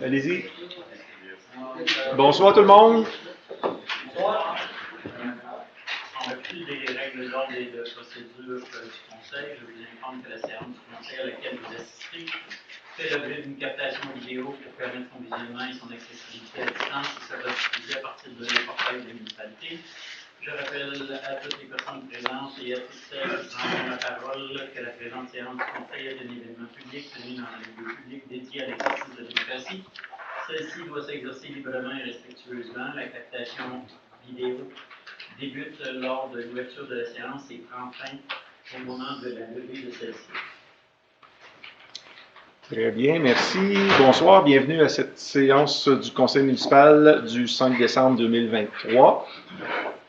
Allez-y. Bonsoir tout le monde. Bonsoir. En vertu des règles d'ordre et de procédure du Conseil, je vous informe que la séance du Conseil à laquelle vous assistez fait l'objet d'une captation vidéo pour permettre son visionnement et son accessibilité à distance et sera diffusée à partir de portail de la municipalité. Je rappelle à toutes les personnes présentes et à toutes celles qui prendront la parole que la présente séance du Conseil est un événement public tenu dans un lieu public dédié à l'exercice de la démocratie. Celle-ci doit s'exercer librement et respectueusement. La captation vidéo débute lors de l'ouverture de la séance et prend fin au moment de la levée de celle-ci. Très bien, merci. Bonsoir, bienvenue à cette séance du Conseil municipal du 5 décembre 2023.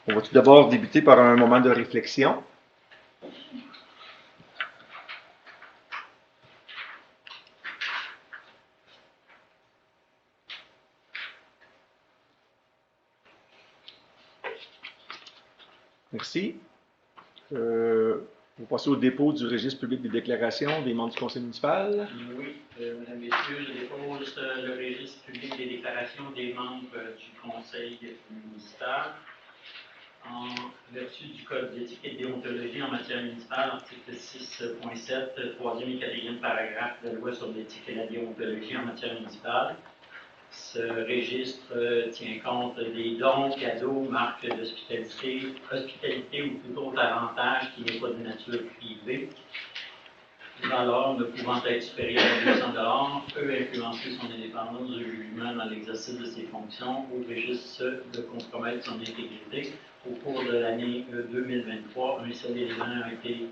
On va tout d'abord débuter par un moment de réflexion. Merci. Vous passez au dépôt du registre public des déclarations des membres du conseil municipal. Oui, mesdames, messieurs, je dépose le registre public des déclarations des membres du conseil municipal. En vertu du code d'éthique et de déontologie en matière municipale, article 6.7, 3e et 4e paragraphe de la loi sur l'éthique et la déontologie en matière municipale. Ce registre tient compte des dons, cadeaux, marques d'hospitalité ou tout autre avantage qui n'est pas de nature privée. Valeur ne pouvant être supérieure à 200 $, peut influencer son indépendance de jugement dans l'exercice de ses fonctions, au risque de compromettre son intégrité. Au cours de l'année 2023, un seul élément a été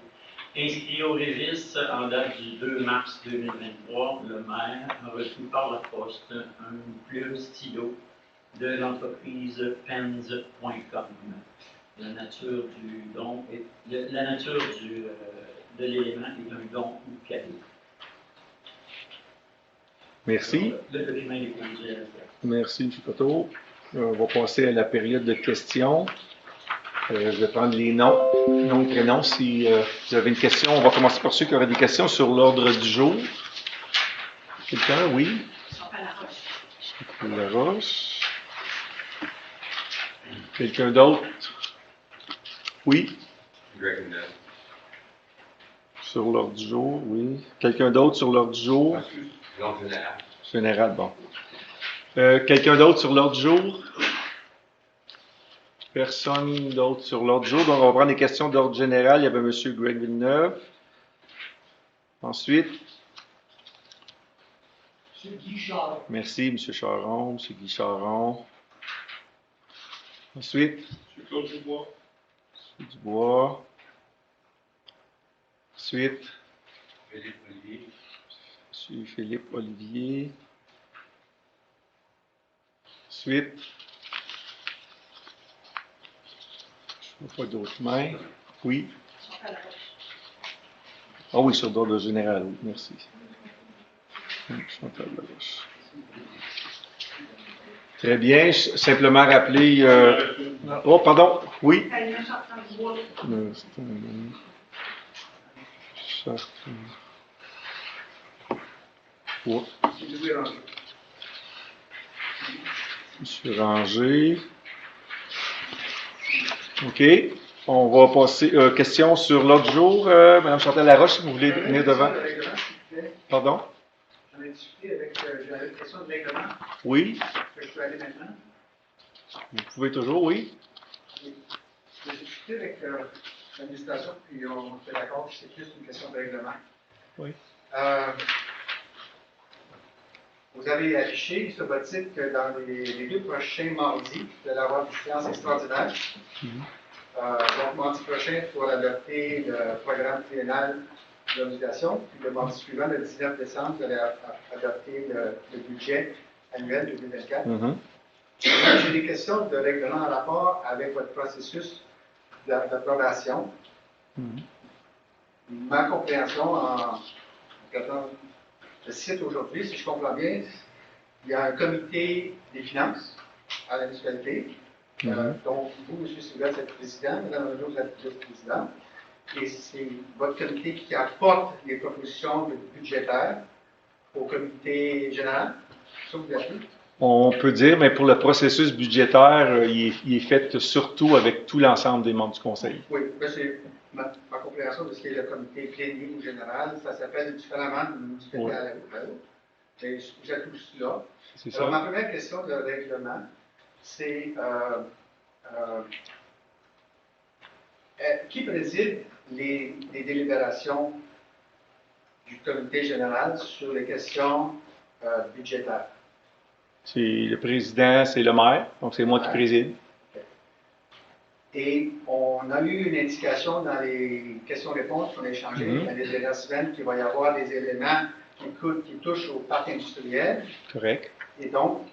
inscrit au registre en date du 2 mars 2023. Le maire a reçu par la poste un plume stylo de l'entreprise pens.com. La nature du don est, la nature de l'élément est un don ou cadeau. Merci. Le document est posé à la place. Merci, M. Coteau. On va passer à la période de questions. Je vais prendre les noms et prénoms. Si vous avez une question, on va commencer par ceux qui auraient des questions sur l'ordre du jour. Quelqu'un? Oui? Jean-Paul Laroche. Quelqu'un d'autre? Oui? Greg Neff. Sur l'ordre du jour, oui. Quelqu'un d'autre sur l'ordre du jour? Non, général. Général, bon. Quelqu'un d'autre sur l'ordre du jour? Personne d'autre sur l'ordre du jour. Donc, on va prendre des questions d'ordre général. Il y avait M. Greg Villeneuve. Ensuite. M. Guy Charon. Merci, M. Charon. M. Guy Charon. Ensuite. M. Claude Dubois. M. Dubois. Ensuite. Philippe Olivier. M. Philippe Olivier. Ensuite. Je ne vois pas d'autres mains. Oui. Ah oui, sur l'ordre général, oui, merci. Chantal Laroche. Très bien. Simplement rappeler. Oh, pardon. Oui. Oh. Monsieur Ranger. OK. On va passer. Question sur l'autre jour. Mme Chantal Laroche, si vous voulez venir devant. Pardon? J'en ai discuté avec. J'avais une question de règlement. Oui. Je peux aller maintenant. Vous pouvez toujours, oui. J'ai discuté avec l'administration, puis on était d'accord que c'est plus une question de règlement. Oui. Vous avez affiché sur votre site que dans les 2 prochains mardis, vous allez avoir des séances extraordinaires. Donc, mardi prochain, il faut adopter le programme triennal de l'organisation. Puis le mardi suivant, le 19 décembre, vous allez adopter le budget annuel 2024. J'ai des questions de règlement en rapport avec votre processus d'approbation. Ma compréhension en regardant le site aujourd'hui, si je comprends bien, il y a un comité des finances à la municipalité. Donc, vous, M. Silva, vous êtes président, Mme Renaud, vous êtes vice-président. Et c'est votre comité qui apporte les propositions budgétaires au comité général. Ça, vous l'avez? On peut dire, mais pour le processus budgétaire, il est fait surtout avec tout l'ensemble des membres du conseil. Oui, ben c'est ma compréhension de ce qu'est le comité plénier ou général. Ça s'appelle différemment du fédéral à l'école. Mais vous êtes tous là. C'est Alors, ça. ma première question de règlement, c'est qui préside les délibérations du comité général sur les questions budgétaires? C'est le président, c'est le maire, donc c'est moi qui Ouais. préside. Et on a eu une indication dans les questions-réponses qu'on a échangées Mhm. l'année dernière semaine qu'il va y avoir des éléments qui touchent au parc industriel. Correct. Et donc,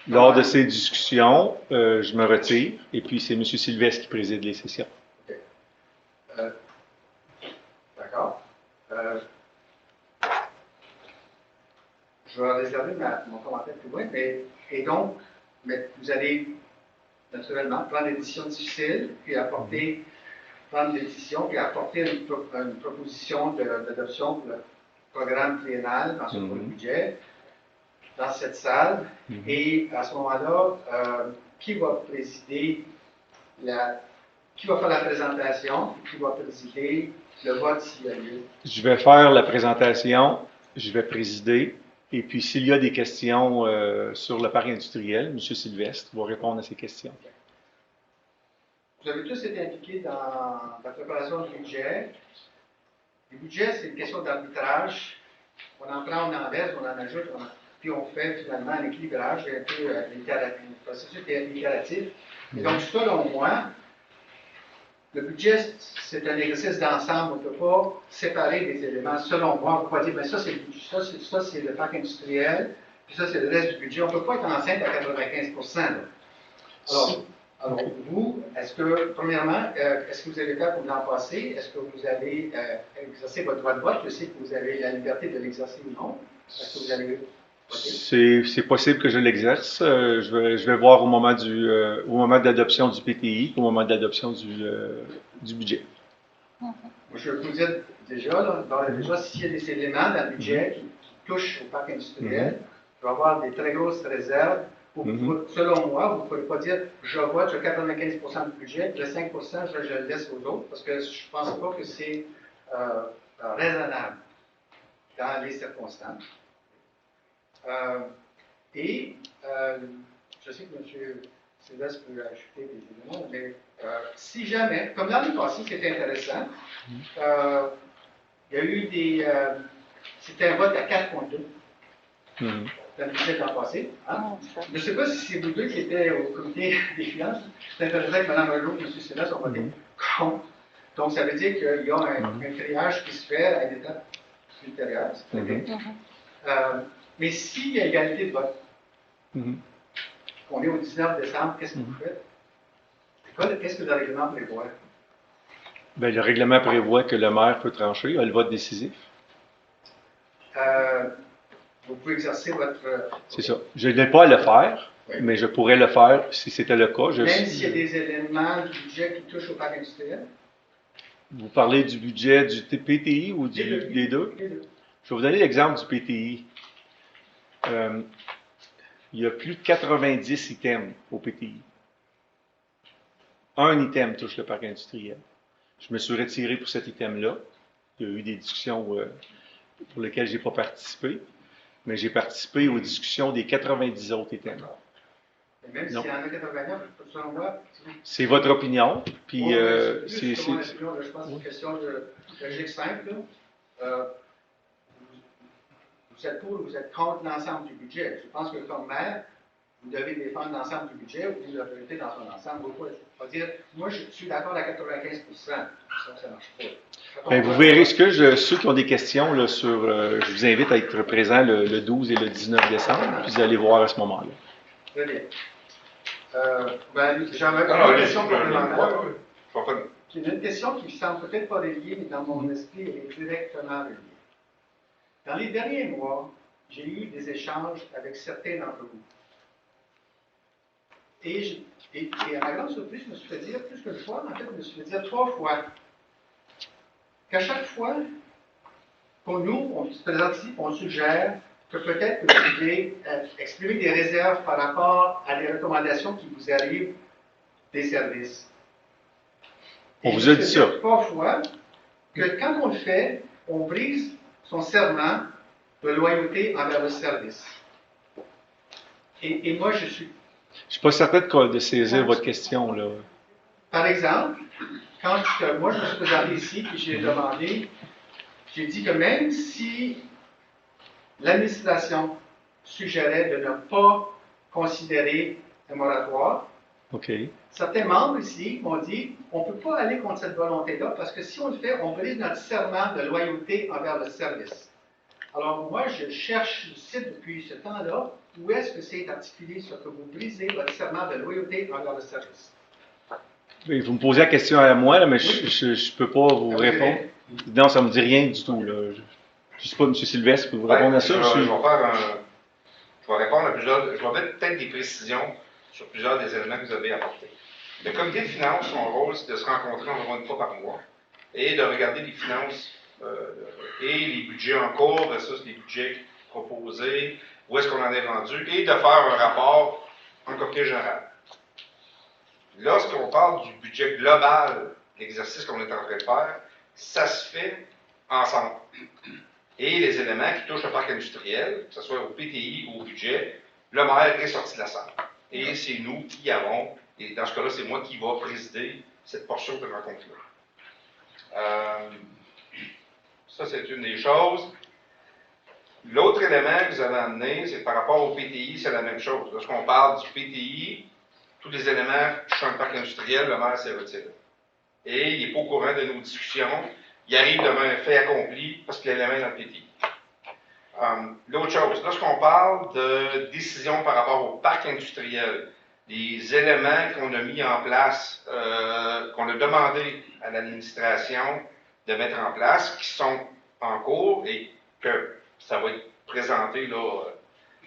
Lors de ces discussions, je me retire et puis c'est M. Sylvestre qui préside les sessions. D'accord. Je vais réserver mon commentaire plus loin, mais donc, vous allez naturellement prendre des décisions difficiles, puis prendre des décisions, puis apporter une proposition d'adoption pour le programme triennal dans ce pour le budget, dans cette salle. Et à ce moment-là, qui va présider qui va faire la présentation, qui va présider le vote s'il y a lieu? Je vais faire la présentation, je vais présider, et puis s'il y a des questions sur le parc industriel, M. Sylvestre va répondre à ces questions. Vous avez tous été impliqués dans la préparation du budget. Le budget, c'est une question d'arbitrage. On en prend, on en laisse, on en ajoute, puis on fait finalement un équilibrage, un peu un processus itératif. Et donc, selon moi, le budget, c'est un exercice d'ensemble. On ne peut pas séparer des éléments. Selon moi, on ne peut pas dire, mais ça, c'est le parc industriel, puis ça, c'est le reste du budget. On ne peut pas être enceinte à 95 là. Alors, vous, est-ce que, premièrement, est-ce que vous avez fait comme l'an passé? Est-ce que vous avez exercé votre droit de vote? Je sais que vous avez la liberté de l'exercer ou non. Est-ce que vous avez voté? C'est possible que je l'exerce. Je vais voir au moment de l'adoption du PTI, au moment de l'adoption du budget. Moi, je vous dis déjà, déjà s'il y a des éléments dans le budget qui touchent au parc industriel, il va y avoir des très grosses réserves. Selon moi, vous ne pouvez pas dire je vote sur 95 du budget, le 5 je le laisse aux autres, parce que je ne pense pas que c'est raisonnable dans les circonstances. Je sais que M. Sylvestre peut ajouter des éléments, mais si jamais, comme l'année passée, c'était intéressant, il y a eu c'était un vote à 4,2 dans le budget de l'an passé. Hein? Je ne sais pas si c'est vous deux qui étaient au comité des finances. C'est intéressant que Mme Renaud et M. Sylvestre ont voté contre. Donc, ça veut dire qu'il y a un triage qui se fait à une étape ultérieure. C'est très bien. Mais s'il y a égalité de vote, on est au 19 décembre, qu'est-ce que vous faites? Qu'est-ce que le règlement prévoit? Bien, le règlement prévoit que le maire peut trancher, il a le vote décisif. Vous pouvez exercer votre... C'est ça. Je n'ai pas à le faire, mais je pourrais le faire si c'était le cas. Même s'il y a des éléments du budget qui touchent au parc industriel? Vous parlez du budget du PTI ou des deux? Les deux. Je vais vous donner l'exemple du PTI. Il y a plus de 90 items au PTI. Un item touche le parc industriel. Je me suis retiré pour cet item-là. Il y a eu des discussions pour lesquelles je n'ai pas participé, mais j'ai participé aux discussions des 90 autres items. Et même s'il y en a 89, selon moi... C'est votre opinion, puis je pense que c'est une question de logique simple. Vous êtes pour ou vous êtes contre l'ensemble du budget. Je pense que comme maire, vous devez défendre l'ensemble du budget ou vous le mettez dans son ensemble. Vous pouvez pas dire, moi je suis d'accord à 95 ça ne marche pas. Bien, vous verrez ceux qui ont des questions là, je vous invite à être présents le 12 et le 19 décembre, puis vous allez voir à ce moment-là. Très bien. J'avais une question complémentaire. Une question qui ne semble peut-être pas reliée, mais dans mon esprit, elle est directement reliée. Dans les derniers mois, j'ai eu des échanges avec certains d'entre vous. Et à ma grande surprise, je me suis fait dire, plus qu'une fois, en fait, je me suis fait dire 3 fois, qu'à chaque fois, pour nous, on se présente ici, on suggère que peut-être que vous pouvez exprimer des réserves par rapport à des recommandations qui vous arrivent des services. On Et vous je a peux dit dire ça. parfois que quand on le fait, on brise son serment de loyauté envers le service. Et moi, je suis... Je ne suis pas certain de saisir votre question, là. Par exemple, moi, je me suis présenté ici et j'ai demandé, j'ai dit que même si l'administration suggérait de ne pas considérer un moratoire, OK. certains membres ici m'ont dit on ne peut pas aller contre cette volonté-là parce que si on le fait, on brise notre serment de loyauté envers le service. Alors moi, je cherche, je cite depuis ce temps-là, où est-ce que c'est articulé sur que vous brisez votre serment de loyauté envers le service? Et vous me posez la question à moi, là, mais je ne peux pas vous répondre. Non, ça ne me dit rien du tout, là. Je ne sais pas, M. Sylvestre, vous répondre à ça? Je monsieur? vais répondre à plusieurs. Je vais mettre peut-être des précisions sur plusieurs des éléments que vous avez apportés. Le comité de finances, son rôle, c'est de se rencontrer environ une fois par mois et de regarder les finances et les budgets en cours versus les budgets proposés, où est-ce qu'on en est rendu, et de faire un rapport en comité général. Lorsqu'on parle du budget global, l'exercice qu'on est en train de faire, ça se fait ensemble. Et les éléments qui touchent le parc industriel, que ce soit au PTI ou au budget, le maire est sorti de la salle. Et c'est nous qui avons, et dans ce cas-là, c'est moi qui va présider cette portion de rencontre-là. Ça, c'est une des choses. L'autre élément que vous avez amené, c'est par rapport au PTI, c'est la même chose. Lorsqu'on parle du PTI, tous les éléments touchant le parc industriel, le maire s'est retiré. Et il n'est pas au courant de nos discussions. Il arrive devant un fait accompli parce qu'il a la main dans le PTI. L'autre chose, lorsqu'on parle de décisions par rapport au parc industriel, des éléments qu'on a mis en place, qu'on a demandé à l'administration de mettre en place, qui sont en cours et que ça va être présenté là,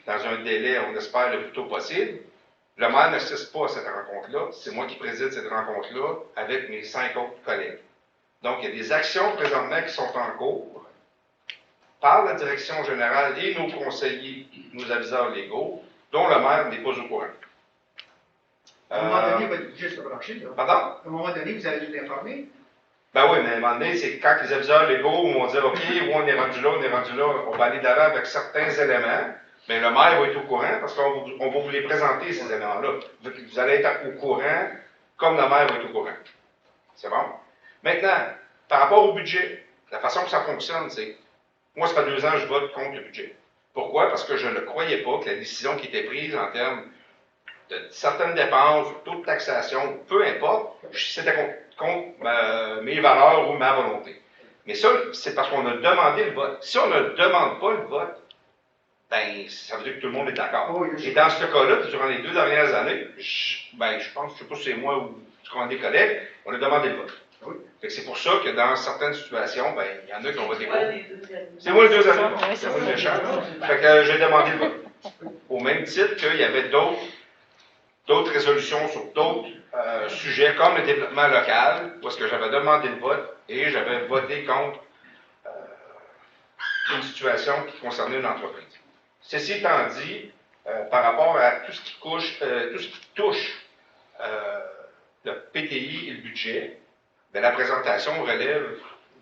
dans un délai, on espère, le plus tôt possible. Le maire n'assiste pas à cette rencontre-là. C'est moi qui préside cette rencontre-là avec mes 5 autres collègues. Donc, il y a des actions présentement qui sont en cours par la direction générale et nos conseillers, nos aviseurs légaux, dont le maire n'est pas au courant. À un moment donné, votre budget sera branché, là. Pardon? À un moment donné, vous allez l'informer. Ben oui, mais à un moment donné, c'est quand les aviseurs légaux vont dire OK, on est rendu là, on va aller d'avant avec certains éléments, mais le maire va être au courant parce qu'on va vous les présenter, ces éléments-là. Vous allez être au courant comme le maire va être au courant. C'est bon? Maintenant, par rapport au budget, la façon que ça fonctionne, c'est moi, ça fait 2 ans que je vote contre le budget. Pourquoi? Parce que je ne croyais pas que la décision qui était prise en termes de certaines dépenses, taux de taxation, peu importe, c'était contre mes valeurs ou ma volonté. Mais ça, c'est parce qu'on a demandé le vote. Si on ne demande pas le vote, ben, ça veut dire que tout le monde est d'accord. Oui, Et dans ce cas-là, durant les 2 dernières années, je pense, je ne sais pas si c'est moi ou des collègues, on a demandé le vote. Oui. C'est pour ça que dans certaines situations, ben, il y en a qui ont voté contre. C'est C'est moi le 2 années. Ouais, C'est moi le ça. méchant. Fait que j'ai demandé le vote. Au même titre qu'il y avait d'autres résolutions sur d'autres sujets, comme le développement local, où est-ce que j'avais demandé le vote et j'avais voté contre une situation qui concernait une entreprise. Ceci étant dit, par rapport à tout ce qui touche le PTI et le budget, bien, la présentation relève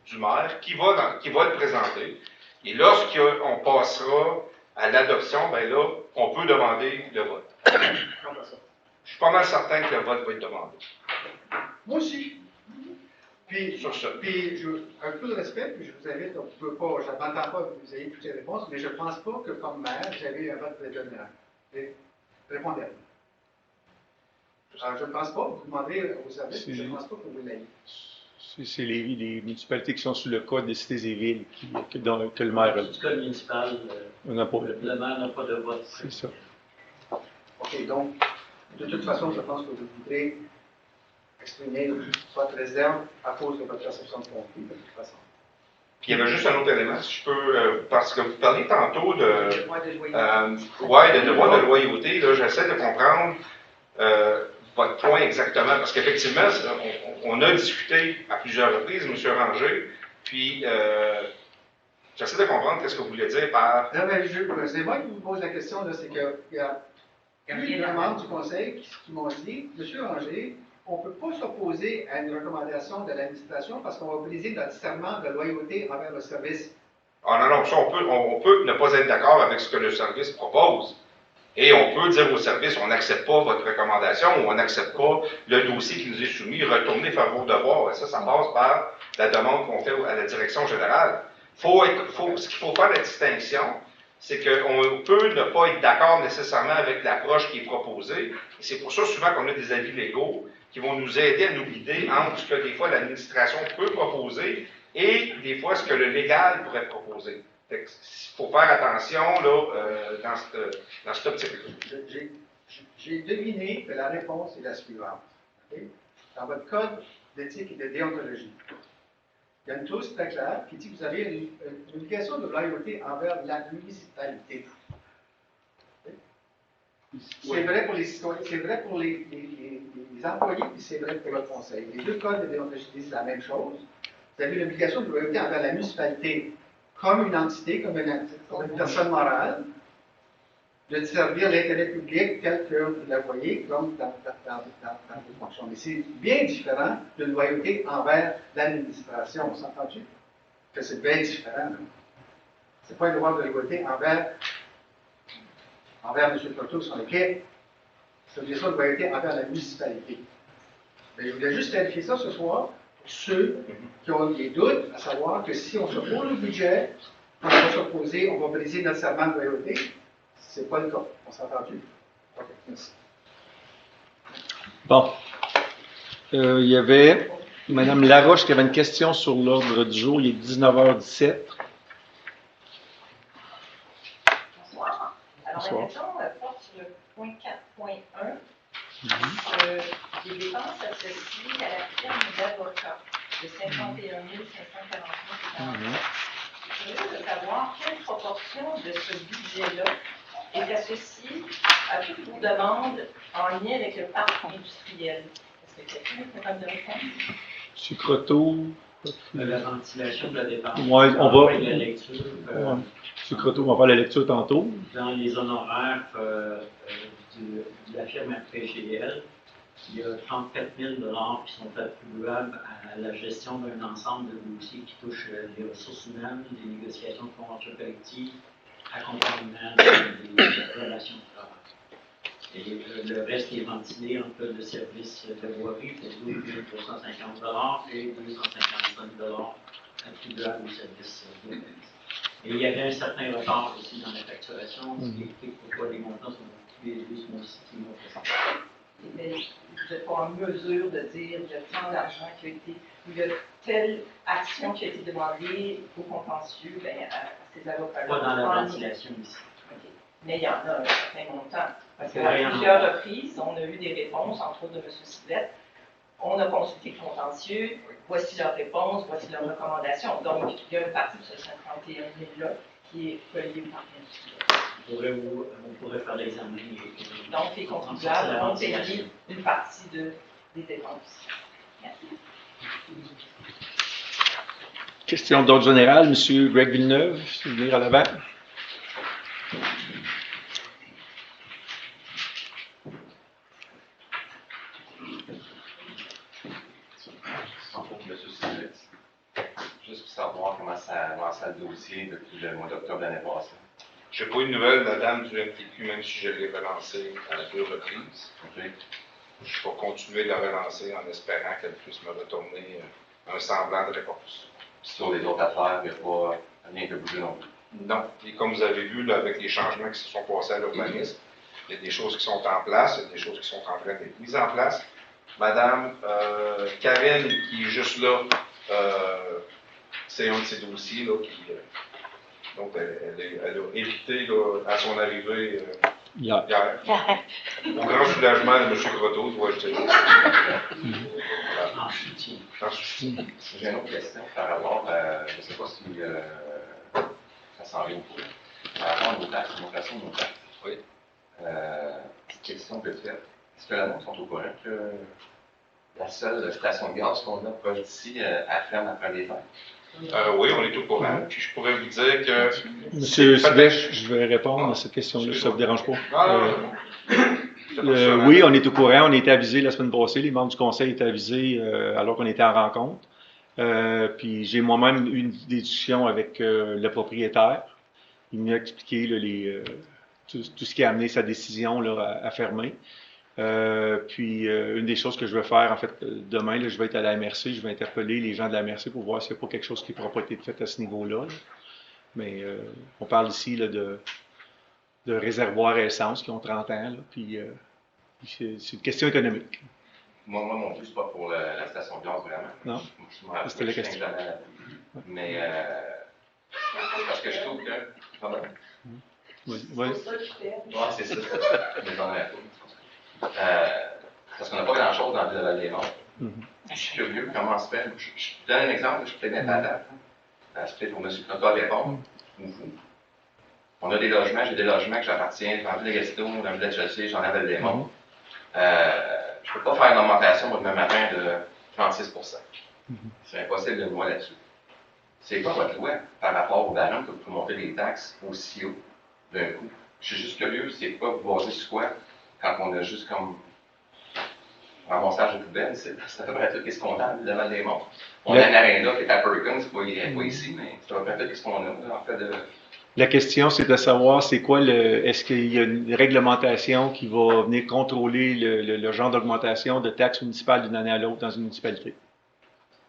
du maire qui va le présenter. Et lorsqu'on passera à l'adoption, bien là, on peut demander le vote. Je suis pas mal certain que le vote va être demandé. Moi aussi. Puis, Sur ça. puis un peu de respect, puis je vous invite, on ne peut pas, je n'attends pas que vous ayez toutes les réponses, mais je ne pense pas que comme maire, j'avais un vote prédominant. Répondez-moi. Alors, je ne pense pas, vous demandez aux services, je ne pense pas que vous l'ayez. C'est les municipalités qui sont sous le code des cités et villes que le maire a. Dans le code municipal, On n'a pas. le maire n'a pas de vote. C'est ça. OK, donc, de toute façon, je pense que vous voudrez exprimer votre réserve à cause de votre perception de conflit, de toute façon. Puis il y avait juste un autre élément, si je peux, parce que vous parliez tantôt de Devoir de loyer. de devoir de loyauté. Là, j'essaie de comprendre votre point exactement, parce qu'effectivement, on a discuté à plusieurs reprises, M. Ranger, puis J'essaie de comprendre ce que vous voulez dire par... Non, mais c'est moi qui vous pose la question, là, c'est qu'il y a plusieurs membres du conseil qui m'ont dit, M. Ranger, on ne peut pas s'opposer à une recommandation de l'administration parce qu'on va briser notre serment de loyauté envers le service. Ah non, non, ça, on peut ne pas être d'accord avec ce que le service propose. Et on peut dire au service, on n'accepte pas votre recommandation ou on n'accepte pas le dossier qui nous est soumis, retournez faire vos devoirs. Et ça passe par la demande qu'on fait à la direction générale. Ce qu'il faut faire la distinction, c'est qu'on peut ne pas être d'accord nécessairement avec l'approche qui est proposée. Et c'est pour ça souvent qu'on a des avis légaux qui vont nous aider à nous guider entre ce que des fois l'administration peut proposer et des fois ce que le légal pourrait proposer. Il faut faire attention là, dans cette optique-là. J'ai deviné que la réponse est la suivante. Okay? Dans votre code d'éthique et de déontologie, il y a une clause très claire qui dit que vous avez une obligation de loyauté envers la municipalité. Okay? C'est vrai pour les citoyens, c'est vrai pour les employés, puis c'est vrai pour le conseil. Les deux codes de déontologie disent la même chose. Vous avez l'obligation de loyauté envers la municipalité comme une entité, comme une personne morale, de servir l'intérêt public tel que vous la voyez, comme dans vos fonctions. Mais c'est bien différent d'une loyauté envers l'administration, on s'entend-tu? Que c'est bien différent. Ce n'est pas une loi de loyauté envers M. Coteau, son équipe. C'est une loi de loyauté envers la municipalité. Mais je voulais juste clarifier ça ce soir pour ceux qui ont des doutes, à savoir que si on s'oppose au budget, on va s'opposer, on va briser notre serment de loyauté. C'est pas le cas. On s'est entendu? OK, merci. Bon. Il y avait Mme Laroche qui avait une question sur l'ordre du jour. Il est 19h17. Bonsoir. Alors, Bonsoir. la question porte sur le point 4.1, les dépenses associées à la firme d'avocats de 51 549,49. Je voudrais savoir quelle proportion de ce budget-là est associée à toutes vos demandes en lien avec le parc industriel. Est-ce que quelqu'un est capable de répondre? M. Croteau. La ventilation de la dépense. Ouais, on va. La lecture. M. Croteau, on va faire la lecture tantôt. Dans les honoraires de la firme FPGL, il y a 34 000 $ qui sont attribuables à la gestion d'un ensemble de dossiers qui touchent les ressources humaines, les négociations de conventions collectives, accompagnement des relations de travail. Et le reste est ventilé entre le service de voirie pour 12 350 $ et 255 $ attribuables au service de police. Et il y avait un certain retard aussi dans la facturation, ce qui explique pourquoi les montants sont plus élevés ce mois-ci qu'ils m'ont présenté. Mais vous n'êtes pas en mesure de dire il y a tant d'argent qui a été, il y a telle action qui a été demandée au contentieux à ces avocats-là. Pas dans la ventilation ici. Okay. Mais il y en a un certain montant. Parce C'est qu'à vrai, plusieurs reprises, on a eu des réponses, entre autres de M. Sivette. On a consulté le contentieux, voici leur réponse, voici leur recommandation. Donc, il y a une partie de ce 51 000-là qui est reliée au parc industriel. On pourrait faire l'examen. Donc, les contribuables ont payé une partie des dépenses. Merci. Question d'ordre général, M. Greg Villeneuve, si vous venir à l'avant. Juste pour savoir comment ça a avancé le dossier depuis le mois d'octobre de l'année passée. Je n'ai pas eu de nouvelles, madame, du MTQ, même si je l'ai relancé à 2 reprises. Okay. Je vais continuer de la relancer en espérant qu'elle puisse me retourner un semblant de réponse. Sur les autres affaires, il n'y a pas rien de bougé non plus. Non. Et comme vous avez vu, là, avec les changements qui se sont passés à l'urbanisme, il y a des choses qui sont en place, il y a des choses qui sont en train d'être mises en place. Madame Karine, qui est juste là, c'est un de ces dossiers là, qui. Donc, elle a évité là, à son arrivée hier. Au grand soulagement de M. Croteau, dois-je dire. En soutien. En soutien. J'ai une autre question par rapport à, je ne sais pas si ça s'en vient au cours. Par rapport à nos taxes, l'augmentation de nos taxes. Oui. Petite question vite faite. Est-ce que la monde sont au courant que la seule station de gaz qu'on a proche d'ici à ferme après les fêtes. Oui, on est au courant. Puis je pourrais vous dire que. Monsieur c'est Sylvestre, je vais répondre à cette question-là, si ça ne vous dérange pas. Non, Oui, on est au courant. On a été avisés la semaine passée. Les membres du conseil étaient avisés alors qu'on était en rencontre. Puis j'ai moi-même eu une discussion avec le propriétaire. Il m'a expliqué là, tout ce qui a amené sa décision là, à fermer. Puis une des choses que je vais faire, en fait, demain, là, je vais être à la MRC, je vais interpeller les gens de la MRC pour voir s'il n'y a pas quelque chose qui ne pourra pas être fait à ce niveau-là. Là. Mais on parle ici là, de réservoirs à essence qui ont 30 ans, là, puis c'est une question économique. Moi non plus, c'est pas pour la station de gaz, vraiment. Non? C'était la question. Mais parce que je trouve que... Pardon? Oui. C'est pour ça que je fais. Oui, c'est ça. Mais j'en ai parce qu'on n'a pas grand-chose dans le Laval-des-Monts. Je suis curieux comment se fait. Je donne un exemple, je peux mettre à la table. C'est peut-être pour M. Croteau à répondre, ou vous. On a des logements, j'ai des logements que j'appartiens dans le Gatineau, dans le ville de Chelsea, j'en avais des monts. Je ne peux pas faire une augmentation demain matin de 36%. C'est impossible de loi là-dessus. C'est quoi votre loi par rapport au ballon que vous pouvez monter les taxes aussi haut d'un coup? Je suis juste curieux, c'est pas vous basez sur quoi quand on a juste comme ramassage de poubelles, ça devrait être tout ce qu'on a devant les monts. On a un aréna qui est à Perkins, pas ici, mais ça devrait être tout ce qu'on a en fait de. La question, c'est de savoir c'est quoi est-ce qu'il y a une réglementation qui va venir contrôler le genre d'augmentation de taxes municipales d'une année à l'autre dans une municipalité?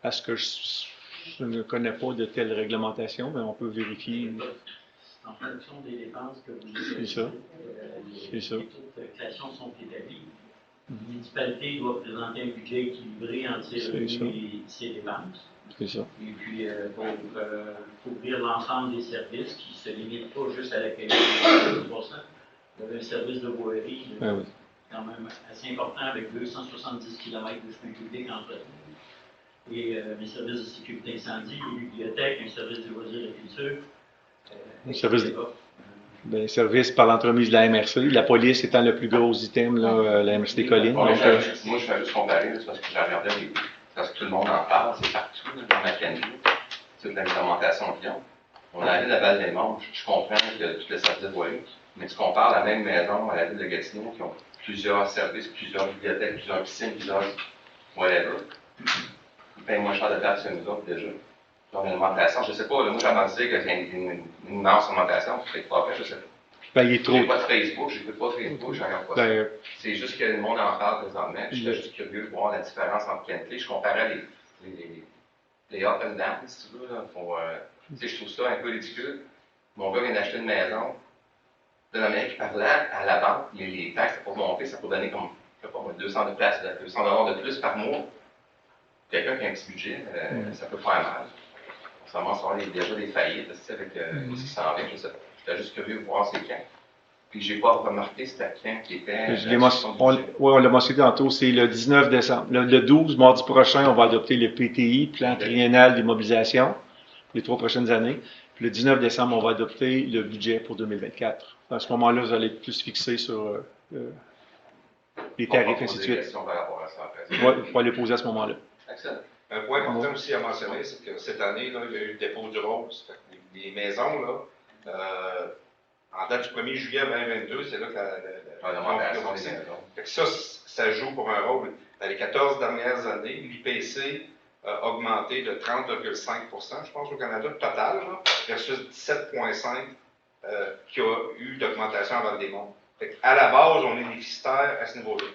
Est-ce que je ne connais pas de telle réglementation, mais on peut vérifier. En fonction des dépenses que vous avez, C'est ça. Les taux de taxation sont établis. La municipalité doit présenter un budget équilibré entre ses revenus et ses dépenses. C'est ça. Et puis, pour couvrir l'ensemble des services qui ne se limitent pas juste à l'accueil de 12%. Vous avez un service de voirie quand même assez important avec 270 km de chemin public entretenu. Et les services de sécurité incendie, les bibliothèques, un service de loisirs et de culture. Un service par l'entremise de la MRC, la police étant le plus gros item, là, la MRC des Collines. Moi, je fais juste comparer, parce que j'ai regardé parce que tout le monde en parle, c'est partout, dans ma canne, toute la réglementation qu'ils ont. On a la ville de Laval-des-Monts, je comprends que tout le service de voirie, mais tu compares la même maison à la ville de Gatineau, qui ont plusieurs services, plusieurs bibliothèques, plusieurs piscines, plusieurs whatever. Ils payent moins cher de taxes que nous autres déjà. Donc, l'augmentation, je ne sais pas, là, moi j'avais qu'il y a une immense augmentation, peut-être pas fait, je ne sais pas. Ben, il est trop. J'ai pas de Facebook, j'écoute pas Facebook, je regarde pas ça. C'est juste que le monde en parle désormais. J'étais juste curieux de voir la différence entre qualité. Je comparais les up and down, si tu veux, là, je trouve ça un peu ridicule. Mon gars vient d'acheter une maison. Là, le mec qui parlait à la banque, les taxes, ça peut monter, ça peut donner comme, je sais pas, 200 $ de plus par mois. Quelqu'un qui a un petit budget, ça peut faire mal. Ça commence à avoir déjà des faillites avec ce qui s'en vient, je sais pas. J'étais juste curieux de voir c'est quand. Puis j'ai pas remarqué c'était quand qui était. On l'a mentionné tantôt, c'est le 19 décembre. Le 12, mardi prochain, on va adopter le PTI, Plan triennal d'immobilisation, pour les 3 prochaines années. Puis le 19 décembre, on va adopter le budget pour 2024. À ce moment-là, vous allez être plus fixé sur les tarifs, ainsi de suite. Oui, il faut aller poser à ce moment-là. Excellent. Un point important aussi à mentionner, c'est que cette année, là, il y a eu le dépôt du rose. Les maisons, là, en date du 1er juillet 2022, c'est là que ça joue pour un rôle. Dans les 14 dernières années, l'IPC a augmenté de 30,5 je pense, au Canada, total, là, versus 17,5 qu'il y a eu d'augmentation à Val-des-Monts. À la base, on est déficitaire à ce niveau-là.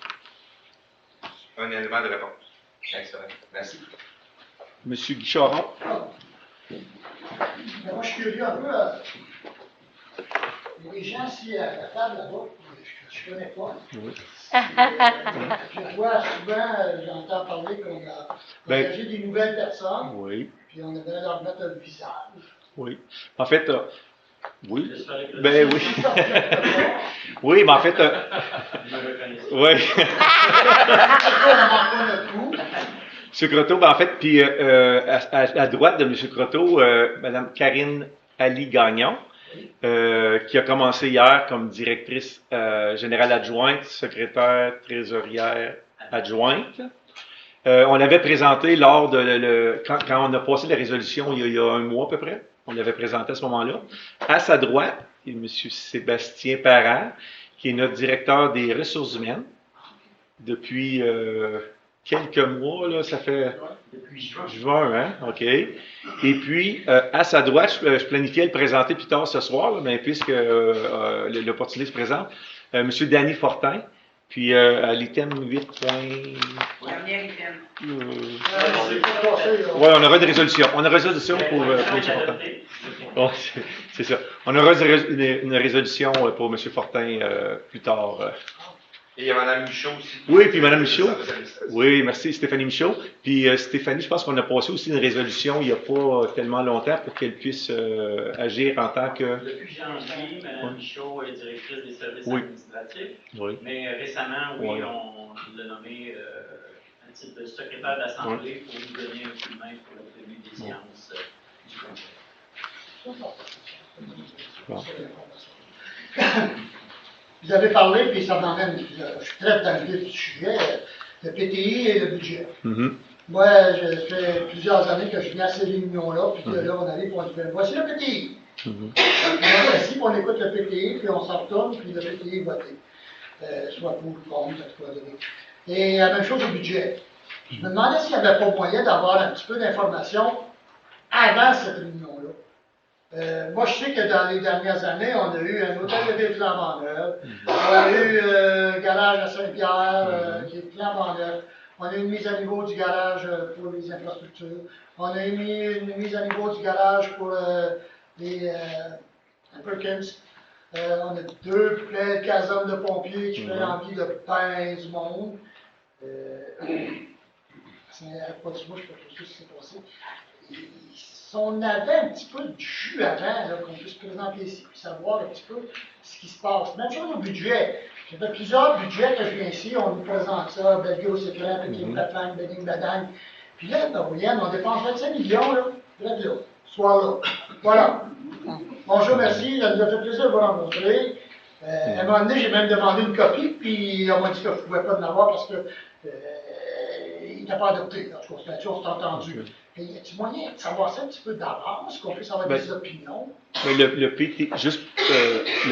Un élément de réponse. Excellent. Merci. Monsieur Guicharon. Moi, je suis curieux un peu. Il y a des gens ici à la table là-bas que je ne connais pas. Oui. Je vois souvent, j'entends parler qu'on a engagé des nouvelles personnes. Oui. Puis on avait leur mettre un visage. Oui. En fait, oui. Ben oui. Oui, mais en fait. Oui. M. Croteau, ben en fait, puis à droite de M. Croteau, Mme Karine Ali Gagnon, qui a commencé hier comme directrice générale adjointe, secrétaire trésorière adjointe. On l'avait présenté lors de quand on a passé la résolution il y a un mois à peu près. On l'avait présenté à ce moment-là. À sa droite, il y a M. Sébastien Parent, qui est notre directeur des ressources humaines depuis quelques mois, là, ça fait Depuis juin. juin, hein? OK. Et puis, à sa droite, je planifiais le présenter plus tard ce soir, là, mais puisque l'opportunité se présente, M. Danny Fortin, puis à l'item 8. Dernier item. C'est pas passé, là. Oui, on aura une résolution. On aura une résolution pour M. Fortin. Oh, c'est ça. On aura une résolution pour M. Fortin plus tard. Et il y a Mme Michaud aussi. Oui, puis Mme Michaud. Service administratif. Oui, merci Stéphanie Michaud. Puis Stéphanie, je pense qu'on a passé aussi une résolution il n'y a pas tellement longtemps pour qu'elle puisse agir en tant que... Depuis janvier, Mme Michaud est directrice des services Oui. administratifs. Oui. Mais récemment, oui, Oui. on l'a nommé à titre de secrétaire d'Assemblée pour nous donner un coup de main pour la tenue des séances du Conseil. Bon. Vous avez parlé, puis ça m'emmène, je traite dans le vif du sujet, le PTI et le budget. Mhm. Moi, ça fait plusieurs années que je viens à ces réunions-là, puis que là, on arrive pour dire, voici le PTI. Mhm. On est assis, puis on écoute le PTI, puis on s'en retourne, puis le PTI est voté. Soit pour ou contre, en tout cas. Et la même chose au budget. Je me demandais s'il n'y avait pas moyen d'avoir un petit peu d'informations avant cette réunion-là. Moi, je sais que dans les dernières années, on a eu un hôtel de ville flambant neuf, on a eu un garage à Saint-Pierre qui est flambant neuf, on a eu une mise à niveau du garage pour les infrastructures, on a eu une mise à niveau du garage pour les Perkins, on a 2 belles casernes de pompiers qui font envie de pain du monde. C'est pas du moi, je ne sais pas trop ce qui s'est passé. Si on avait un petit peu de jus avant, là, qu'on puisse présenter ici, puis savoir un petit peu ce qui se passe. Même chose au budget. J'ai fait plusieurs budgets que je viens ici, on nous présente ça, Belgio, c'est clair, Pékin, Platang, Beding, Badang. Puis là, ben, voyez, on dépense 25 millions, là, là, soir là. Voilà. Bonjour, merci, ça nous a fait plaisir de vous rencontrer. À un moment donné, j'ai même demandé une copie, puis on m'a dit que je ne pouvais pas en avoir parce que il n'était pas adopté. En tout cas, c'est une chose entendue. Mais y a-t-il moyen de savoir ça un petit peu d'avance, qu'on puisse avoir des opinions? Mais le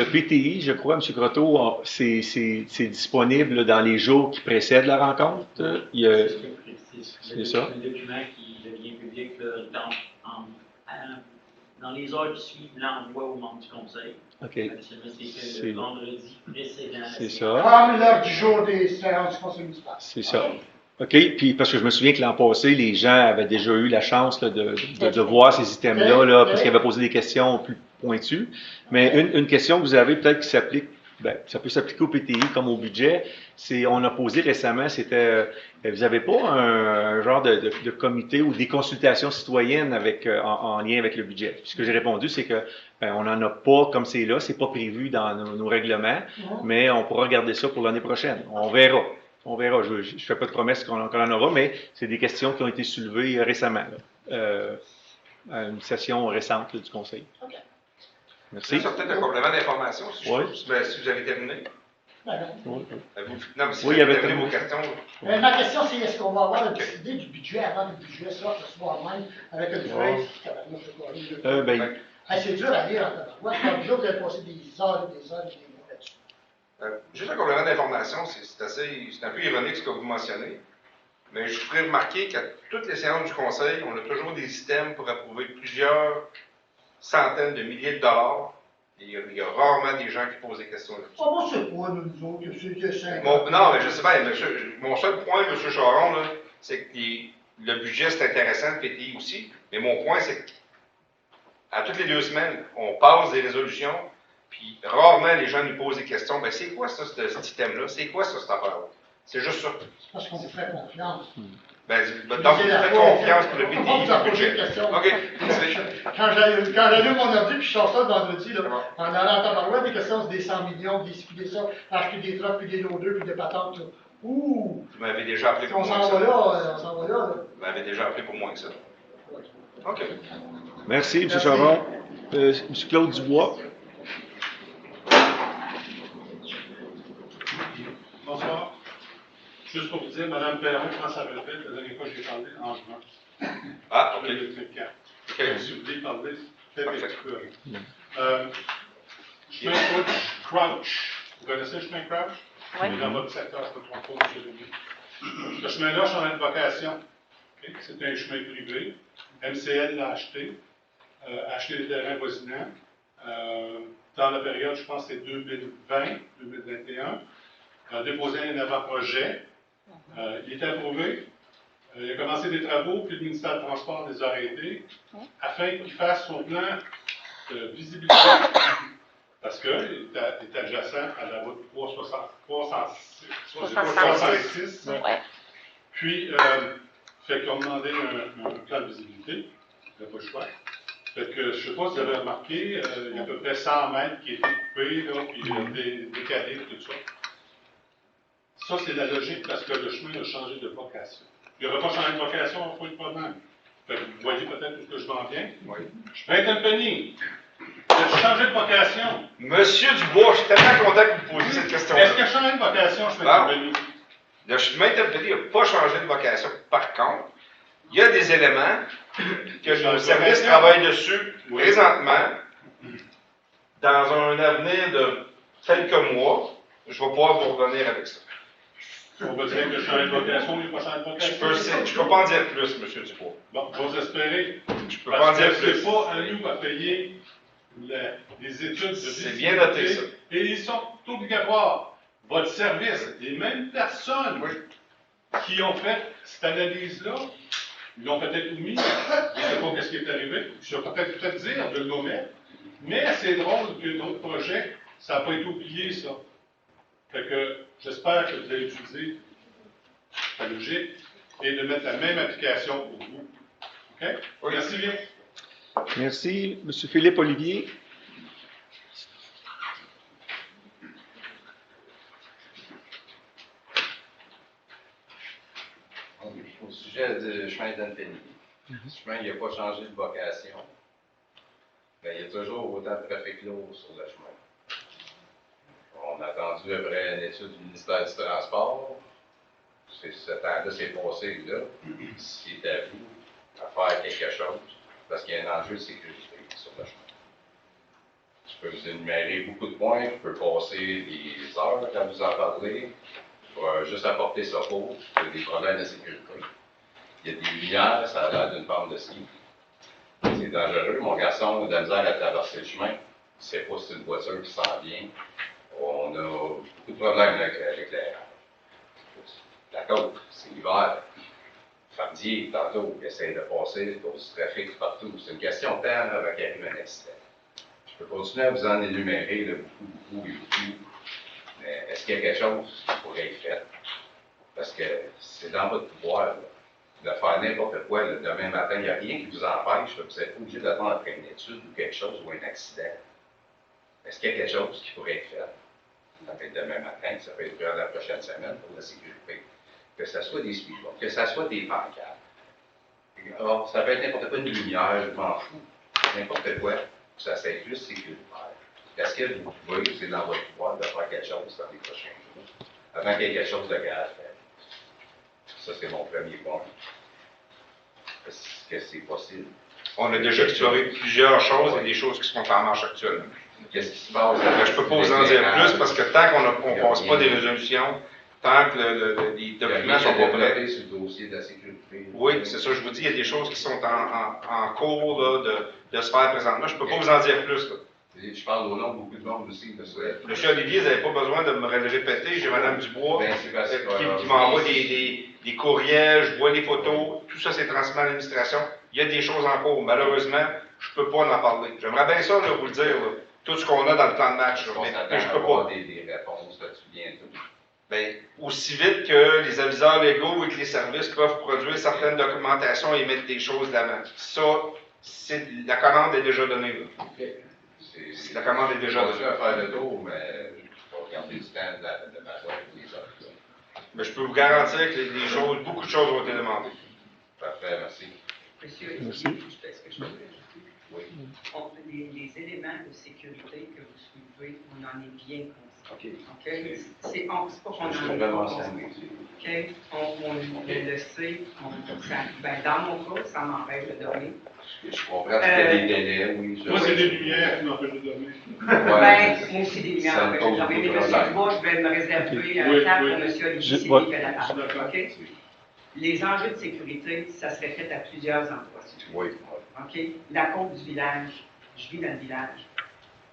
PTI, je crois, M. Croteau, c'est disponible là, dans les jours qui précèdent la rencontre. C'est ça. Un document qui devient public là, dans les heures qui suivent l'envoi aux membres du Conseil. OK. C'est le vendredi précédent. C'est ça. Comme l'heure du jour des séances du Conseil municipal. C'est ça. OK. Puis, parce que je me souviens que l'an passé, les gens avaient déjà eu la chance là, de voir ces items-là, là, parce qu'ils avaient posé des questions plus pointues. Mais une question que vous avez peut-être qui s'applique, ben, ça peut s'appliquer au PTI comme au budget, c'est, on a posé récemment, c'était, vous n'avez pas un genre de comité ou des consultations citoyennes avec, en lien avec le budget? Puis ce que j'ai répondu, c'est que ben, on n'en a pas comme c'est là, c'est pas prévu dans nos règlements, mais on pourra regarder ça pour l'année prochaine. On verra. On verra. Je ne fais pas de promesse qu'on en aura, mais c'est des questions qui ont été soulevées récemment, à une session récente là, du Conseil. Okay. Merci. Ça, peut-être un complément d'information, si, Oui. si vous avez terminé. Ben, Oui. Non, mais si Oui, vous il y avez avait terminé vos questions. ma question, c'est est-ce qu'on va avoir une petite idée du budget avant que le budget sorte ce soir même, avec une phrase qui Ben, c'est dur à lire en tabarouette. Comme déjà, vous avez passé des heures et des heures et des mois là-dessus. Juste un complément d'information, c'est un peu ironique ce que vous mentionnez, mais je ferai remarquer qu'à toutes les séances du Conseil, on a toujours des systèmes pour approuver plusieurs centaines de milliers de dollars. Et il y a rarement des gens qui posent des questions là-dessus. Oh, moi, c'est pas, nous autres, que c'est Non, mais je sais pas, mon seul point, M. Charon, là, c'est que le budget, c'est intéressant, le PTI aussi, mais mon point, c'est qu'à toutes les 2 semaines, on passe des résolutions, puis rarement les gens nous posent des questions. Ben, c'est quoi ça, cet item-là? C'est quoi ça, cette affaire-là? C'est juste ça. C'est parce qu'on vous fait confiance. Ben, donc, vous faites confiance pour le PTI. On vous a posé une question. OK. Quand j'ai lu mon ordi, puis je sors ça le vendredi, là, en allant à Tabarouette, des questions, c'est des 100 millions, des ci, des ça, acheter des trucks, puis des loaders, puis des patentes. Là. Ouh! Vous m'avez déjà appelé pour On moins s'en que va ça. là, on s'en va là. Vous m'avez déjà appelé pour moins que ça. OK. merci, M. Charon. M. Claude Dubois. Bonsoir. Juste pour vous dire, Mme Perron prend sa retraite, la dernière fois que j'ai parlé, en juin. Ah, OK. 2024. OK. Si vous voulez parler, peut-être un Parfait. petit peu. Chemin Crouch. Vous connaissez le chemin Crouch? Oui. Dans votre secteur, je ne me trompe pas, M. Lévy. Ce chemin-là change de vocation. Okay? C'est un chemin privé. MCL l'a acheté. A acheté des terrains voisinants. Dans la période, je pense que c'est 2020-2021. A déposé un avant-projet. Il est approuvé. Il a commencé des travaux, puis le ministère du Transport les a arrêtés afin qu'il fasse son plan de visibilité. Parce qu'il est adjacent à la route 366. Ouais. Puis, fait qu'on a demandé un plan de visibilité. Il n'a pas le choix. Fait que, je ne sais pas si vous avez remarqué, il y a à peu près 100 mètres qui étaient coupés, là, puis décalés, tout ça. Ça, c'est la logique parce que le chemin a changé de vocation. Il n'aurait pas changé de vocation, on n'a pas eu de problème. Fait que vous voyez peut-être où je m'en viens. Oui. Vincent Penny, as-tu changé de vocation? Monsieur Dubois, je suis tellement content que vous posiez cette question-là. Est-ce qu'il a changé de vocation, Vincent Penny? Le chemin Penny n'a pas changé de vocation. Par contre, il y a des éléments que le service travaille dessus présentement. Dans un avenir de quelques mois, je vais pouvoir vous revenir avec ça. On va dire que je change de vocation, il n'a pas changé de vocation? Je peux pas en dire plus, M. Dubois. Bon, j'ose espérer. Je peux pas en Parce dire que plus. c'est pas à nous à payer les études de C'est visibilité. bien noté, ça. Et ils sont obligatoires. Votre service, les mêmes personnes qui ont fait cette analyse-là, ils l'ont peut-être omis, je ne sais pas ce qui est arrivé, je vais peut-être dire de le nommer, mais c'est drôle que notre projet, ça n'a pas été oublié, ça. Fait que j'espère que vous allez utiliser la logique et de mettre la même application pour vous. OK? Oui. Merci bien. Merci. M. Philippe Olivier. Au sujet du chemin d'Anthony, le chemin n'a pas changé de vocation, mais il y a toujours autant de trafic lourd sur le chemin. On a attendu après une étude du ministère du Transport. Ce temps-là s'est passé là. C'est à vous à faire quelque chose, parce qu'il y a un enjeu de sécurité sur le chemin. Je peux vous énumérer beaucoup de points, je peux passer des heures à vous en parler. Je vais juste apporter ça pour. Il y a des problèmes de sécurité. Il y a des lumières, ça a l'air d'une bande de ski. C'est dangereux. Mon garçon a de la misère à traverser le chemin. Il ne sait pas si c'est une voiture qui s'en vient. On a beaucoup de problèmes avec l'éclairage. La côte, c'est l'hiver. Fardier, tantôt, il essaie de passer, il cause du trafic partout. C'est une question de temps avant qu'il arrive un accident. Je peux continuer à vous en énumérer là, beaucoup. Mais est-ce qu'il y a quelque chose qui pourrait être fait? Parce que c'est dans votre pouvoir là, de faire n'importe quoi là, demain matin. Il n'y a rien qui vous empêche. Là, vous n'êtes pas obligé d'attendre après une étude ou quelque chose ou un accident. Est-ce qu'il y a quelque chose qui pourrait être fait? Ça peut être demain matin, ça peut être durant la prochaine semaine pour la sécurité. Que ce soit des speedboats, que ce soit des pancartes. Alors, ça peut être n'importe quoi, une lumière, je m'en fous. N'importe quoi, ça c'est plus sécuritaire. Est-ce que vous pouvez, c'est dans votre pouvoir de faire quelque chose dans les prochains jours, avant qu'il y ait quelque chose de grave? Ça, c'est mon premier point. Est-ce que c'est possible? On a déjà exploré plusieurs choses et des choses qui sont en marche actuellement. Qu'est-ce qui se passe? Je ne peux pas vous en dire plus parce que tant qu'on ne passe pas des résolutions, tant que les documents ne sont pas prêts. Sur le dossier de la sécurité. Oui, c'est ça, je vous dis, il y a des choses qui sont en cours là, de se faire présentement. Je ne peux pas vous en dire plus. Là. Je parle au nom de beaucoup de monde aussi. Monsieur Olivier, vous n'avez pas besoin de me le répéter. J'ai Mme Dubois qui m'envoie des courriels, je vois les photos, tout ça c'est transmis à l'administration. Il y a des choses en cours. Malheureusement, je ne peux pas en parler. J'aimerais bien ça là, vous le dire, là, tout ce qu'on a dans le plan de match, là, mais je ne peux pas. Des réponses là-dessus bientôt. Bien, aussi vite que les aviseurs légaux et que les services peuvent produire certaines documentations et mettre des choses d'avant. Ça, la commande est déjà donnée. Là. La commande est déjà donnée. Je vais faire le tour, mais je vais regarder du temps de ma soirée pour les autres. Mais je peux vous garantir que beaucoup de choses ont été demandées. Parfait, merci. Monsieur, Merci. est-ce que je peux ajouter? Oui. Les éléments de sécurité que vous soulevez, on en est bien conscient. OK. OK? C'est pas qu'on Je en suis est vraiment pas enseigné. OK? On le sait. Dans mon cas, ça m'empêche de dormir. Je comprends qu'il y a des délais, oui. Moi, c'est des lumières qui m'empêchent de dormir. Moi aussi, des lumières ça m'empêchent pose de dormir. Mais beaucoup de M. problèmes. Dubois, je vais me réserver Oui, un temps oui. pour M. Olivier, c'est lui Ouais. qui fait la parole. D'accord. OK? Les enjeux de sécurité, ça serait fait à plusieurs endroits. Oui. OK? La côte du village, je vis dans le village.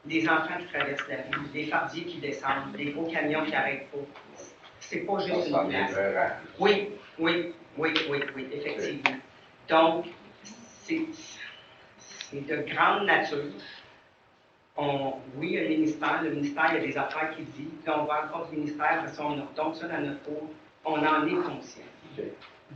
Des enfants qui traversent la rue, des fardiers qui descendent, des gros camions qui n'arrêtent pas. C'est pas juste Ça une place. devient Oui, effectivement. Donc, c'est de grande nature. Oui, un ministère, le ministère, il y a des affaires qui dit, puis on va encore du ministère, après ça, on retombe ça dans notre cours, on en est conscient.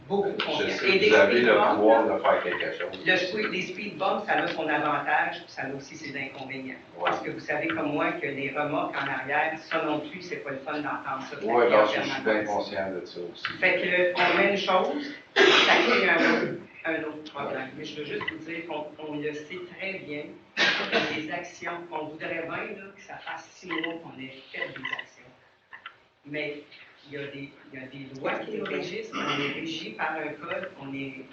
Beaucoup Je conscient. sais, Et des vous avez speed le bumps, pouvoir de faire quelque chose. les speed bumps, ça a son avantage, puis ça a aussi ses inconvénients. Parce que vous savez comme moi que les remorques en arrière, ça non plus, c'est pas le fun d'entendre ça. Oui, donc je suis bien conscient de ça aussi. Fait qu'on met une chose, ça crée un autre problème. Mais je veux juste vous dire qu'on le sait très bien, que les actions, on voudrait bien là, que ça fasse 6 mois qu'on ait fait des actions. Mais il y a des lois qui nous régissent, on est régi par un code, il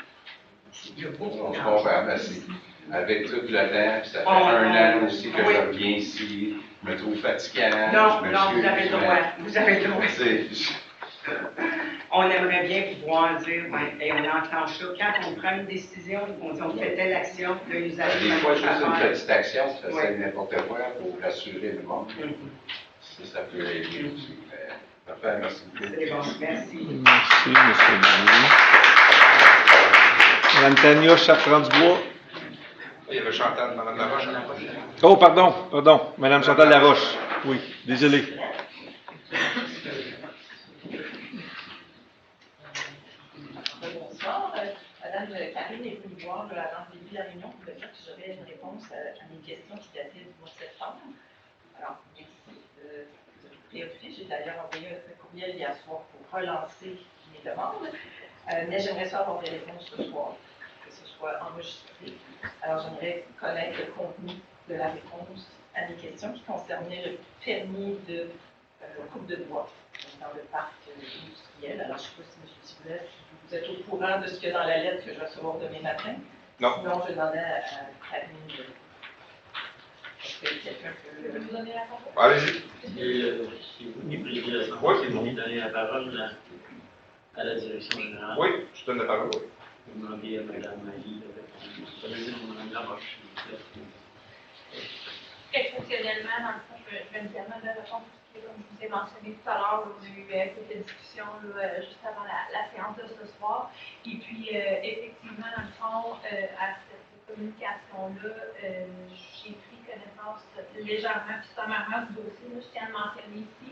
y a beaucoup Je d'enjeux. comprends, merci. Avec tout le temps, puis ça fait un an aussi que oui. je reviens ici, je me trouve fatigant. Non, je non, vous avez le droit. Vous avez le droit. On aimerait bien pouvoir dire, hey, on enclenche ça. Quand on prend une décision, on fait telle action, là, nous Des arrive fois, juste une affaire. petite action, ça Oui. fait n'importe quoi pour rassurer le monde. Ça peut aider aussi. Parfait, merci beaucoup. C'est bon, merci. Merci, M. Olivier. Mme Tania Chartrand-Dubois. Il y avait Chantal, Mme Laroche. Oh, pardon. Mme Chantal Laroche. Oui, désolé. Bonsoir. Madame Karine est venue voir avant le début de la réunion pour me dire que j'aurais une réponse à mes questions qui dataient du mois de septembre. Alors, merci de vous préoccuper. J'ai d'ailleurs envoyé un courriel hier soir pour relancer mes demandes. Mais j'aimerais ça avoir des réponses ce soir, que ce soit enregistré. Alors, j'aimerais connaître le contenu de la réponse à mes questions qui concernaient le permis de coupe de bois dans le parc industriel. Alors, je ne sais pas si M. Tiboulès, vous êtes au courant de ce qu'il y a dans la lettre que je vais recevoir demain matin. Non. Sinon, je demandais à Karine de... Est-ce que quelqu'un peut vous donner la parole? Allez-y. C'est vous qui présidez l'Assemblée, Oui. c'est vous qui donnez la parole à la direction générale. Oui, je donne la parole. Vous demandez à Mme Marie de répondre. Vous allez dire Mme Laroche, s'il vous plaît. Exceptionnellement, dans le fond, je vais me permettre de répondre tout ce qui est, comme je vous ai mentionné tout à l'heure, on a eu quelques discussions juste avant la séance de ce soir. Et puis, effectivement, dans le fond, à cette communication-là, j'ai pris connaissance légèrement puis sommairement du dossier. Là, je tiens à le mentionner ici.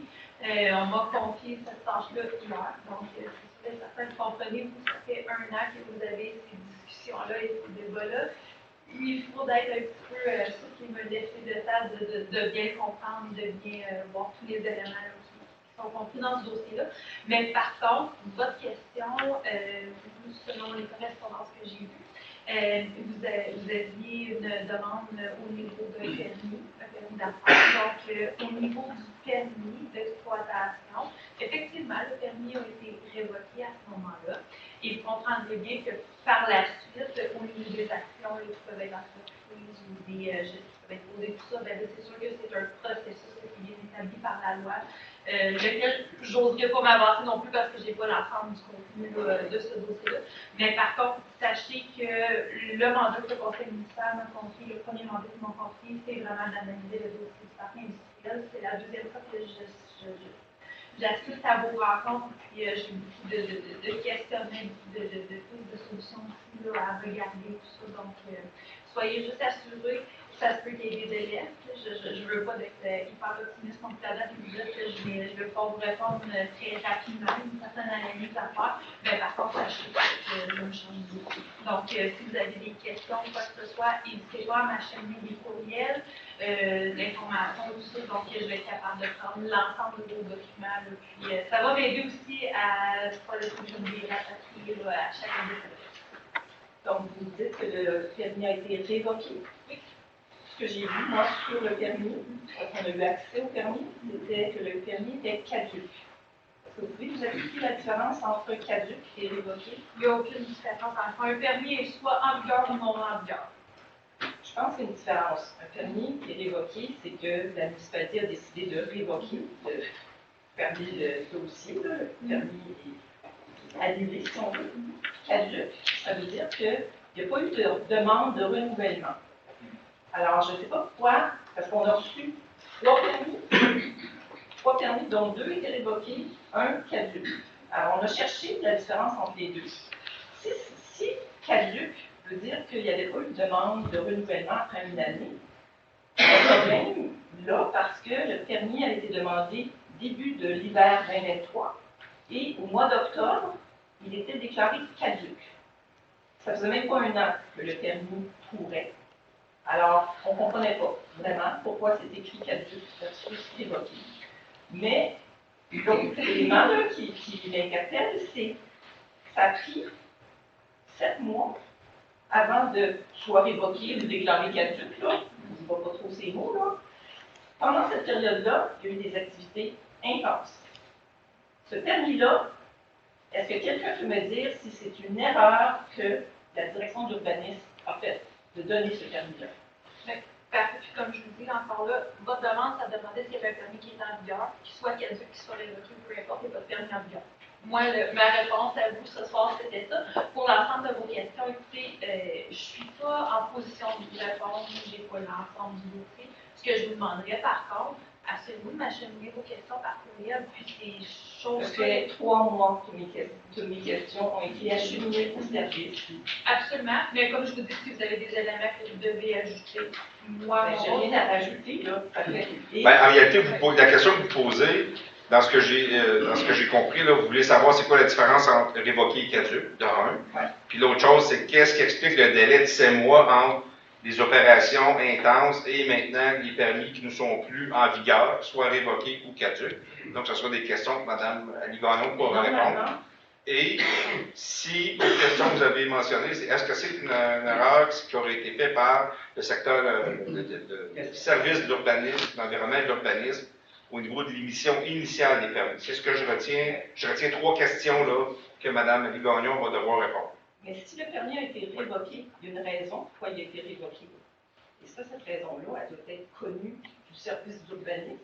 On m'a confié cette tâche-là hier. Donc, c'est sûr et certain que comprenez, vous, ça fait 1 an que vous avez ces discussions-là et ces débats-là. Il faut d'être un petit peu, ce qui me laisse de temps, de bien comprendre, de bien voir tous les éléments là, qui sont compris dans ce dossier-là. Mais par contre, votre question, selon les correspondances que j'ai vues, vous aviez une demande au niveau d'un permis d'affaires. Donc, au niveau du permis d'exploitation, effectivement, le permis a été révoqué à ce moment-là. Et vous comprendrez bien que par la suite, au niveau des actions qui peuvent être entreprises ou des gestes qui peuvent être posés, tout ça, c'est sûr que c'est un processus qui est établi par la loi, lequel j'oserais pas m'avancer non plus parce que je n'ai pas l'ensemble du contenu de ce dossier-là. Mais par contre, sachez que le mandat que le conseil municipal m'a confié, le premier mandat qu'ils m'ont confié, c'est vraiment d'analyser le dossier du parc industriel. C'est la deuxième fois que j'assiste à vos rencontres, puis j'ai beaucoup de questionnements, de pistes de solutions aussi là, à regarder, tout ça. Donc, soyez juste assurés, ça se peut qu'il y ait des délais. Je ne veux pas être hyper optimiste non plus là-dedans et vous dire que je vais pouvoir vous répondre très rapidement, une certaine analyse à faire. Mais par contre, sachez que je me change beaucoup. Donc, si vous avez des questions ou quoi que ce soit, n'hésitez pas à m'acheminer des courriels, l'information, tout ça. Donc, je vais être capable de prendre l'ensemble de vos documents. Là, puis, ça va m'aider aussi à faire le truc de les rapatrier à chacun des services. Donc, vous dites que le permis a été révoqué. Oui. ce que j'ai vu, moi, sur le permis, quand on a eu accès au permis, c'était que le permis était caduc. Est-ce que vous pouvez nous expliquer la différence entre caduc et révoqué? Il n'y a aucune différence. Un permis est soit en vigueur ou non en vigueur. Je pense qu'il y a une différence. Un permis qui est révoqué, c'est que la municipalité a décidé de révoquer le permis de dossier, là, le permis est annulé, si on veut. Caduc, ça veut dire qu'il n'y a pas eu de demande de renouvellement. Alors, je ne sais pas pourquoi, parce qu'on a reçu 3 permis, dont 2 étaient révoqués, 1 caduc. Alors, on a cherché la différence entre les deux. Si caduc veut dire qu'il n'y avait pas eu de demande de renouvellement après une année, le problème là, parce que le permis avait été demandé début de l'hiver 2023 et au mois d'octobre, il était déclaré caduc. Ça faisait même pas un an que le permis courait. Alors, on ne comprenait pas vraiment pourquoi c'est écrit caduc versus révoqué. Mais l'autre élément là, qui m'interpelle, c'est que ça a pris 7 mois avant de soit révoquer ou déclarer caduc, là. Je ne vois pas trop ces mots, là. Pendant cette période-là, il y a eu des activités intenses. Ce permis-là, est-ce que quelqu'un peut me dire si c'est une erreur que la direction de l'urbanisme a faite de donner ce permis-là? Parce que, comme je vous dis encore là, votre demande, ça demandait s'il y avait un permis qui était en vigueur, qu'il soit caduc, qu'il soit révoqué, peu importe, il n'y a pas de permis en vigueur. Moi, ma réponse à vous ce soir, c'était ça. Pour l'ensemble de vos questions, écoutez, je ne suis pas en position de vous répondre, je n'ai pas l'ensemble du dossier. Ce que je vous demanderais, par contre, assurez-vous de m'acheminer vos questions par courriel, puis des choses... Ça fait 3 mois que mes questions ont été acheminées au service. Absolument, mais comme je vous dis, si vous avez des éléments que vous devez ajouter, moi, J'ai rien à rajouter, là. Ça fait... En réalité, la question que vous posez, dans ce que j'ai compris, là, vous voulez savoir c'est quoi la différence entre révoqué et caduc, de un. Ouais. Puis l'autre chose, c'est qu'est-ce qui explique le délai de 7 mois entre les opérations intenses et maintenant les permis qui ne sont plus en vigueur, soit révoqués ou caducs. Donc, ce sera des questions que Mme Ligano pourra répondre. Et si une question que vous avez mentionnée, c'est est-ce que c'est une erreur qui aurait été faite par le secteur de service de l'urbanisme, de l'environnement et de l'urbanisme, au niveau de l'émission initiale des permis? C'est ce que je retiens. Je retiens 3 questions là, que Mme Ligagnon va devoir répondre. Mais si le permis a été révoqué, il y a une raison pourquoi il a été révoqué. Et ça, cette raison-là, elle doit être connue du service d'urbanisme.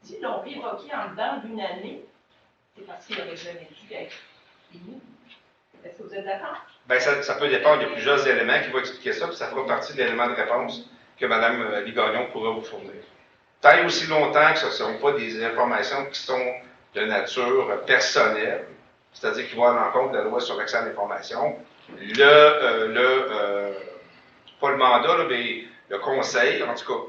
S'ils l'ont révoqué en dedans d'une année, c'est parce qu'il n'aurait jamais dû être fini. Est-ce que vous êtes d'accord? Bien, ça peut dépendre. Il y a plusieurs éléments qui vont expliquer ça, puis ça fera partie de l'élément de réponse que Mme Ligagnon pourra vous fournir. Tant et aussi longtemps que ce ne sont pas des informations qui sont de nature personnelle, c'est-à-dire qui vont à l'encontre de la loi sur l'accès à l'information, pas le mandat, là, mais le conseil, en tout cas,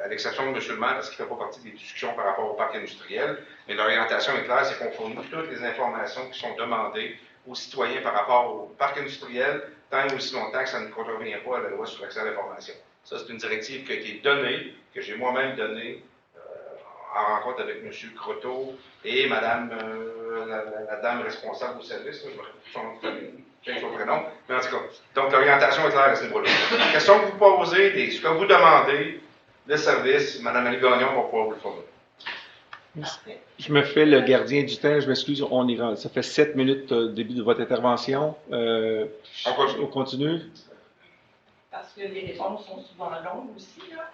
à l'exception de M. le maire, parce qu'il ne fait pas partie des discussions par rapport au parc industriel, mais l'orientation est claire, c'est qu'on fournit toutes les informations qui sont demandées aux citoyens par rapport au parc industriel, tant et aussi longtemps que ça ne contrevient pas à la loi sur l'accès à l'information. Ça, c'est une directive qui a été donnée, que j'ai moi-même donnée, en rencontre avec M. Croteau et Mme, la dame responsable au service, là, je me rappelle son nom de famille, j'ai son prénom, mais en tout cas, donc l'orientation est claire à ce niveau-là. La question que vous posez, ce que vous demandez, le service, Mme Ligagnon va pouvoir vous le fournir. Je me fais le gardien du temps, je m'excuse, ça fait 7 minutes début de votre intervention. On continue. Parce que les réponses sont souvent longues aussi, là.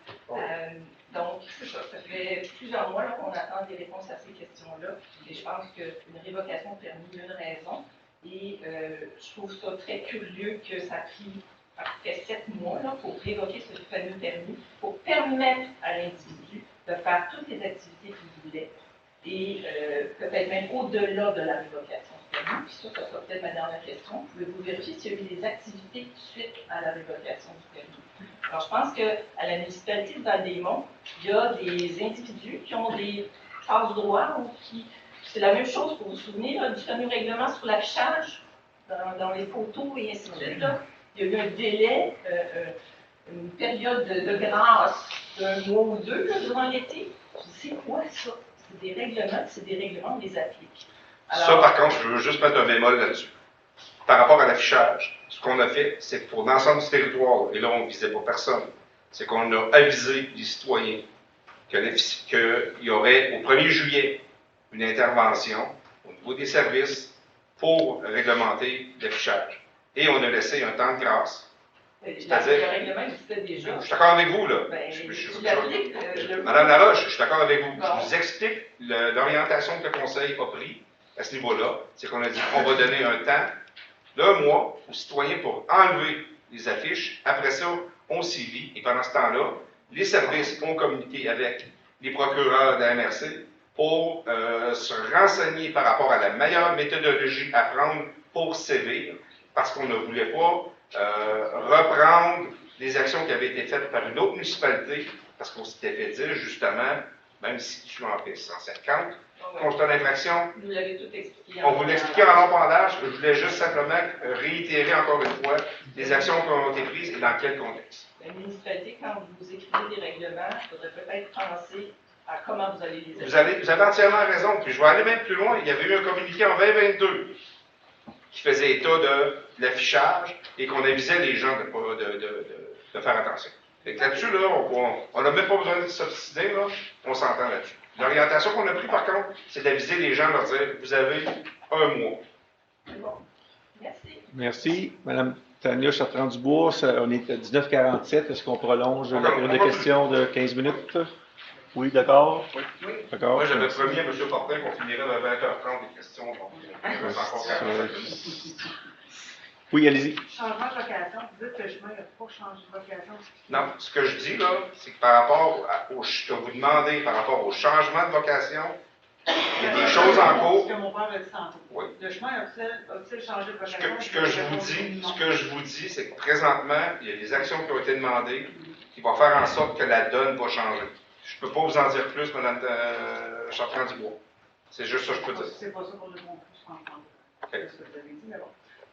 Donc, c'est ça. Ça fait plusieurs mois qu'on attend des réponses à ces questions-là. Et je pense qu'une révocation de permis, il y a une raison. Et je trouve ça très curieux que ça a pris à peu près 7 mois là, pour révoquer ce fameux permis, pour permettre à l'individu de faire toutes les activités qu'il voulait. Et peut-être même au-delà de la révocation du permis. Puis ça sera peut-être ma dernière question. Pouvez-vous vérifier s'il y a eu des activités suite à la révocation du permis? Alors, je pense qu'à la municipalité de Val-des-Monts, il y a des individus qui ont des passe-droits ou qui... C'est la même chose, pour vous souvenir, du fameux règlement sur l'affichage dans les photos et ainsi de suite. Là. Il y a eu un délai, une période de grâce d'un mois ou 2 là, durant l'été. C'est quoi ça? C'est des règlements, on les applique. Alors, ça, par contre, je veux juste mettre un bémol là-dessus. Par rapport à l'affichage, ce qu'on a fait, c'est que pour l'ensemble du territoire, et là, on ne visait pas personne, c'est qu'on a avisé les citoyens qu'il y aurait au 1er juillet une intervention au niveau des services pour réglementer l'affichage. Et on a laissé un temps de grâce. C'est-à-dire, le règlement existait déjà. je suis d'accord avec vous, là. Ben, Je- tu l'appliques, Madame Laroche, je suis d'accord avec vous. Bon. Je vous explique l'orientation que le Conseil a pris à ce niveau-là. C'est qu'on a dit qu'on va donner un temps d'un mois aux citoyens pour enlever les affiches. Après ça, on suivi. Et pendant ce temps-là, les services ont communiqué avec les procureurs de la MRC pour se renseigner par rapport à la meilleure méthodologie à prendre pour sévir, parce qu'on ne voulait pas reprendre des actions qui avaient été faites par une autre municipalité, parce qu'on s'était fait dire, justement, même si tu en fais 150, constat d'infraction, Vous l'avez tout expliqué. on vous l'expliquait en long pendage, je voulais juste simplement réitérer encore une fois les actions qui ont été prises et dans quel contexte. La municipalité, quand vous écrivez des règlements, il faudrait peut-être penser à comment vous allez les Vous avez entièrement raison, puis je vais aller même plus loin. Il y avait eu un communiqué en 2022 qui faisait état de l'affichage et qu'on avisait les gens de faire attention. Fait que là-dessus, là, on n'a même pas besoin de s'obstiner, là, on s'entend là-dessus. L'orientation qu'on a prise, par contre, c'est d'aviser les gens, leur dire, vous avez un mois. Bon. Merci. Merci. Madame Tania Chartrand-Dubois, on est à 19h47. Est-ce qu'on prolonge la période de questions de 15 minutes? Oui, d'accord? Oui. D'accord. Moi, j'avais promis à M. Fortin qu'on finirait à 20h30 des questions, donc il reste encore 45 minutes. Oui, allez-y. Changement de vocation, vous dites que le chemin n'a pas changé de vocation. Non, ce que je dis là, c'est que par rapport ce que vous demandez par rapport au changement de vocation, il y a des choses en cours. Ce que mon père a dit tantôt. Oui. Le chemin a-t-il changé de Ce vocation? que je vous dis, c'est que présentement, il y a des actions qui ont été demandées qui vont faire en sorte que la donne va changer. Je ne peux pas vous en dire plus, Mme Chartrand-Dubois. C'est juste ça que je peux dire. C'est pas ça qu'on a compris, je comprends. OK. C'est ce que vous avez dit, mais bon.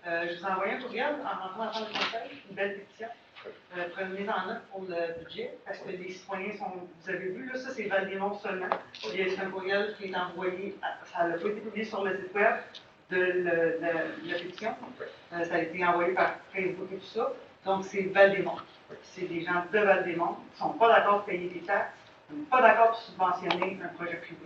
Je vous ai envoyé un courriel en rentrant dans le conseil, une belle pétition. Prenez en note pour le budget, parce que les citoyens sont, vous avez vu, là, ça c'est Val-des-Monts seulement. C'est un courriel qui est envoyé, ça n'a pas été publié sur le site web de la pétition. Ça a été envoyé par Facebook et tout ça. Donc c'est Val-des-Monts. C'est des gens de Val-des-Monts qui ne sont pas d'accord de payer des taxes, qui ne sont pas d'accord de subventionner un projet privé.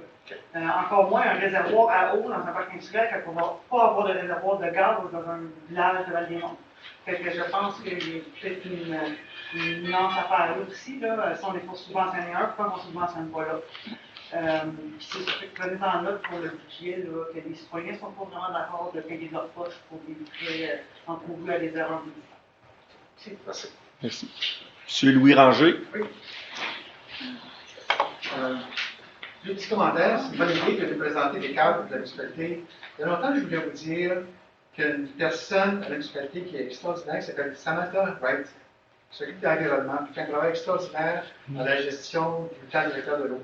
Encore moins un réservoir à eau dans un parc industriel quand on ne va pas avoir de réservoir de gaz dans un village de Val-des-Monts. Fait que je pense qu'il y a peut-être une nuance à faire là aussi. Là. Si on est pour subventionner un, pourquoi on ne subventionne pas là? C'est ça que prenez en note pour le budget, là, que les citoyens ne sont pas vraiment d'accord de payer de leur poche pour des frais encourus à des erreurs budgétaires. Merci. Merci. Monsieur Louis Ranger. Oui. Deux petits commentaires. C'est une bonne idée que de présenter les cadres de la municipalité. Il y a longtemps, je voulais vous dire qu'une personne à la municipalité qui est extraordinaire, qui s'appelle Samantha Wright, qui s'occupe de l'environnement, puis qui fait un travail extraordinaire dans la gestion du plan directeur de l'eau.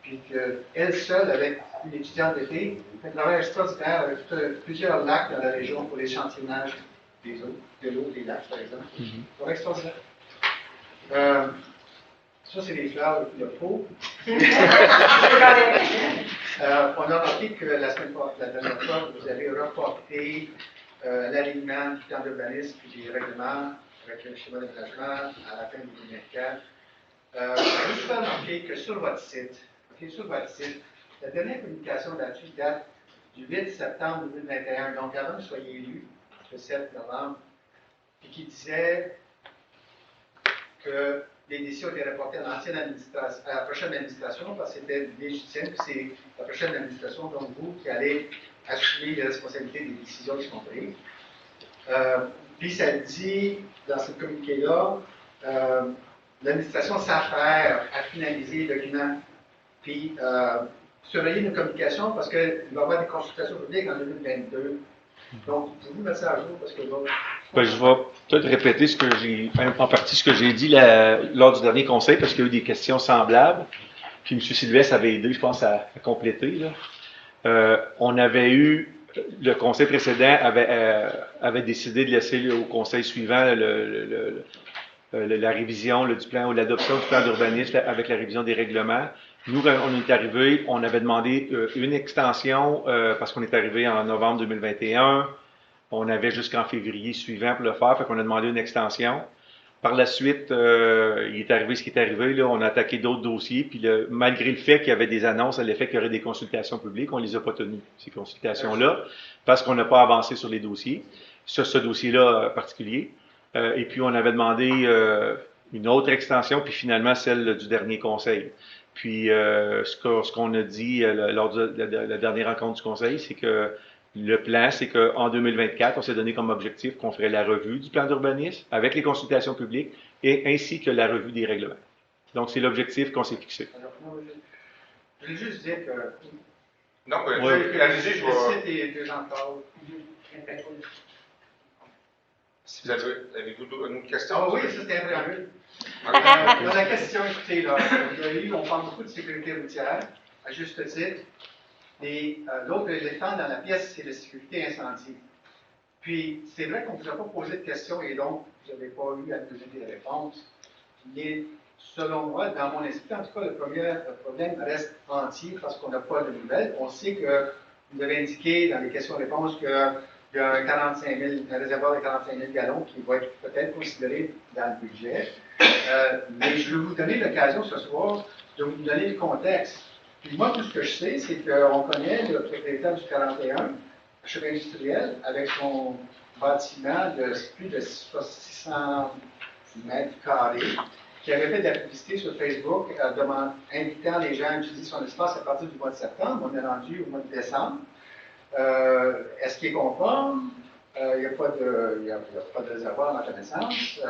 Puis qu'elle seule, avec une étudiante d'été, fait un travail extraordinaire avec plusieurs lacs dans la région pour l'échantillonnage des eaux, de l'eau des lacs, par exemple. Un travail extraordinaire. Ça, c'est les fleurs le pot. On a remarqué que la dernière fois, vous avez reporté l'alignement du plan d'urbanisme et des règlements avec le schéma d'aménagement à la fin de 2024. Je me suis remarqué que sur votre site, la dernière communication là-dessus date du 8 septembre 2021, donc avant que vous soyez élu, le 7 novembre, et qui disait que les décisions étaient reportées à à la prochaine administration, parce que c'était légitime, que c'est la prochaine administration, donc vous, qui allez assumer les responsabilités des décisions qui sont prises. Puis ça dit, dans ce communiqué-là, l'administration s'affaire à finaliser le document, puis surveiller nos communications, parce qu'il va y avoir des consultations publiques en 2022. Donc, pouvez-vous mettre ça à jour, parce que Ben, je vais peut-être répéter en partie ce que j'ai dit lors du dernier conseil, parce qu'il y a eu des questions semblables. Puis M. Sylvestre avait aidé, je pense, à compléter. Là. On avait eu, le conseil précédent avait décidé de laisser au conseil suivant la révision du plan ou l'adoption du plan d'urbanisme avec la révision des règlements. Nous, quand on est arrivé, on avait demandé une extension parce qu'on est arrivé en novembre 2021. On avait jusqu'en février suivant pour le faire, fait qu'on a demandé une extension. Par la suite, il est arrivé ce qui est arrivé. Là, on a attaqué d'autres dossiers. Puis malgré le fait qu'il y avait des annonces à l'effet qu'il y aurait des consultations publiques, on ne les a pas tenues, ces consultations-là, parce qu'on n'a pas avancé sur les dossiers, sur ce dossier-là particulier. Et puis, on avait demandé une autre extension, puis finalement celle du dernier conseil. Puis, ce qu'on a dit lors de la dernière rencontre du conseil, c'est que le plan, c'est qu'en 2024, on s'est donné comme objectif qu'on ferait la revue du plan d'urbanisme avec les consultations publiques et ainsi que la revue des règlements. Donc, c'est l'objectif qu'on s'est fixé. Alors, moi, je voulais juste dire que Non, Ouais. allez-y, je le vais. site est déjà en cause. Si vous avez-vous une autre question? Ah oui, ça c'était un préambule. Ok. Dans la question, écoutez, là, on parle beaucoup de sécurité routière, à juste titre. Et l'autre éléphant dans la pièce, c'est la sécurité incendie. Puis, c'est vrai qu'on ne vous a pas posé de questions et donc, vous n'avez pas eu à donner des réponses. Mais, selon moi, dans mon esprit, en tout cas, le problème reste entier parce qu'on n'a pas de nouvelles. On sait que vous avez indiqué dans les questions-réponses qu'il y a un réservoir de 45 000 gallons qui va être peut-être considéré dans le budget. Mais je vais vous donner l'occasion ce soir de vous donner le contexte. Puis moi, tout ce que je sais, c'est qu'on connaît le propriétaire du 41, chemin industriel, avec son bâtiment de plus de 600 mètres carrés, qui avait fait de la publicité sur Facebook, invitant les gens à utiliser son espace à partir du mois de septembre. On est rendu au mois de décembre. Est-ce qu'il est conforme? Il n'y a pas de réservoir à ma connaissance.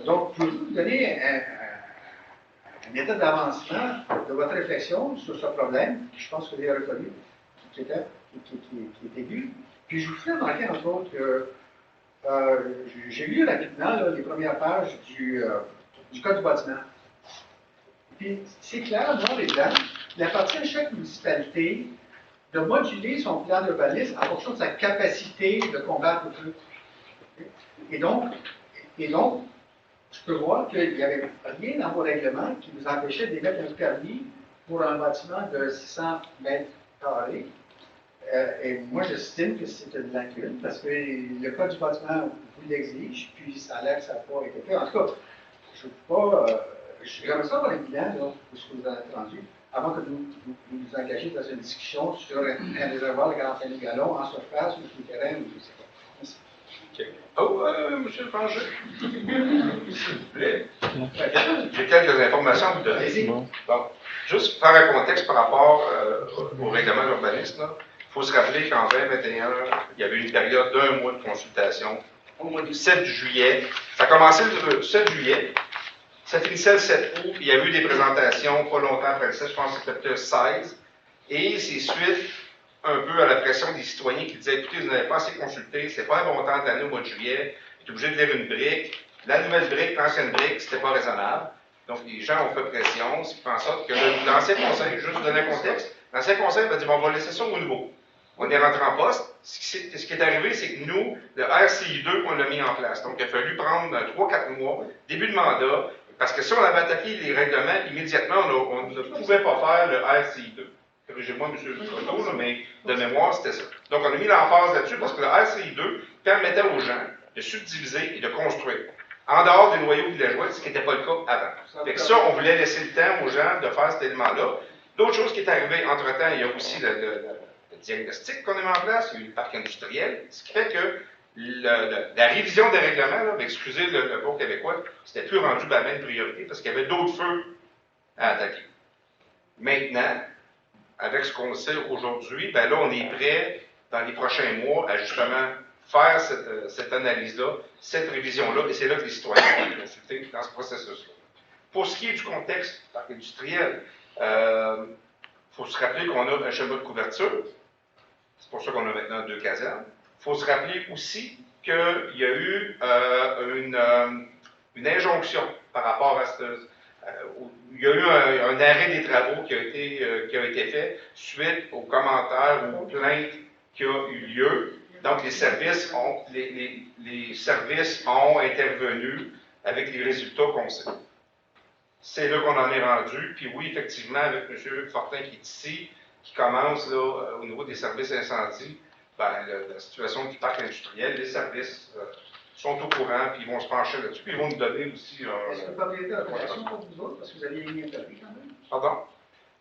Donc, pouvez-vous nous donner un état d'avancement de votre réflexion sur ce problème, je pense que vous l'avez reconnu, qui est aigu. Puis je vous fais remarquer, entre autres, que j'ai lu rapidement là, les premières pages du Code du bâtiment. Puis c'est clair, noir et blanc, il appartient à chaque municipalité de moduler son plan d'urbanisme en fonction de sa capacité de combattre le feu. Et donc, je peux voir qu'il n'y avait rien dans vos règlements qui vous empêchait d'émettre un permis pour un bâtiment de 600 mètres carrés. Et moi, j'estime que c'est une lacune parce que le code du bâtiment vous l'exige, puis ça a l'air que ça n'a pas été fait. En tout cas, je ne veux pas. J'aimerais ça avoir un bilan là, de ce que vous avez entendu, avant que vous vous engagiez dans une discussion sur un réservoir de 45 000 gallons en surface ou sur le terrain, ou je ne sais pas. Merci. OK. Oh, M. Franger, s'il vous plaît. J'ai quelques informations à vous donner. Allez-y. Bon. Bon, juste faire un contexte par rapport au règlement d'urbanisme. Il faut se rappeler qu'en 2021, il y avait une période d'1 mois de consultation. Au mois du 7 juillet, ça a commencé le 7 juillet, ça finissait le 7 août, puis il y a eu des présentations pas longtemps après ça, je pense que c'était peut-être 16. Et c'est suite un peu à la pression des citoyens qui disaient, écoutez, vous n'avez pas assez consulté, c'est pas un bon temps de l'année au mois de juillet, vous êtes obligé de lire une brique. La nouvelle brique, l'ancienne brique, c'était pas raisonnable. Donc, les gens ont fait pression, ce qui fait en sorte que l'ancien conseil, juste vous donner un contexte, l'ancien conseil va dire, bon, on va laisser ça au nouveau. On est rentré en poste. Ce qui est arrivé, c'est que nous, le RCI2, on l'a mis en place. Donc, il a fallu prendre 3-4 mois, début de mandat, parce que si on avait attaqué les règlements immédiatement, on ne pouvait pas faire le RCI2. Corrigez-moi, M. Croteau, mais de mémoire, c'était ça. Donc, on a mis l'emphase là-dessus parce que le RCI2 permettait aux gens de subdiviser et de construire en dehors des noyaux villageois, ce qui n'était pas le cas avant. Fait que ça, on voulait laisser le temps aux gens de faire cet élément-là. D'autres choses qui est arrivé entre-temps, il y a aussi le diagnostic qu'on a mis en place, il y a eu le parc industriel, ce qui fait que la révision des règlements, là, excusez le mot québécois, c'était plus rendu la même priorité parce qu'il y avait d'autres feux à attaquer. Maintenant, avec ce qu'on sait aujourd'hui, ben là, on est prêt, dans les prochains mois, à justement faire cette analyse-là, cette révision-là, et c'est là que les citoyens vont être consultés dans ce processus-là. Pour ce qui est du contexte du parc industriel, il faut se rappeler qu'on a un schéma de couverture. C'est pour ça qu'on a maintenant 2 casernes. Il faut se rappeler aussi qu'il y a eu une injonction par rapport à il y a eu un arrêt des travaux qui a été fait suite aux commentaires ou aux plaintes qui a eu lieu. Donc, les services ont intervenu avec les résultats qu'on sait. C'est là qu'on en est rendu. Puis oui, effectivement, avec M. Fortin qui est ici, qui commence là, au niveau des services incendies, ben, la situation du parc industriel, les services sont au courant, puis ils vont se pencher là-dessus, puis ils vont nous donner aussi Est-ce que le propriétaire a possession pour vous autres, parce que vous aviez émis un permis quand même? Pardon?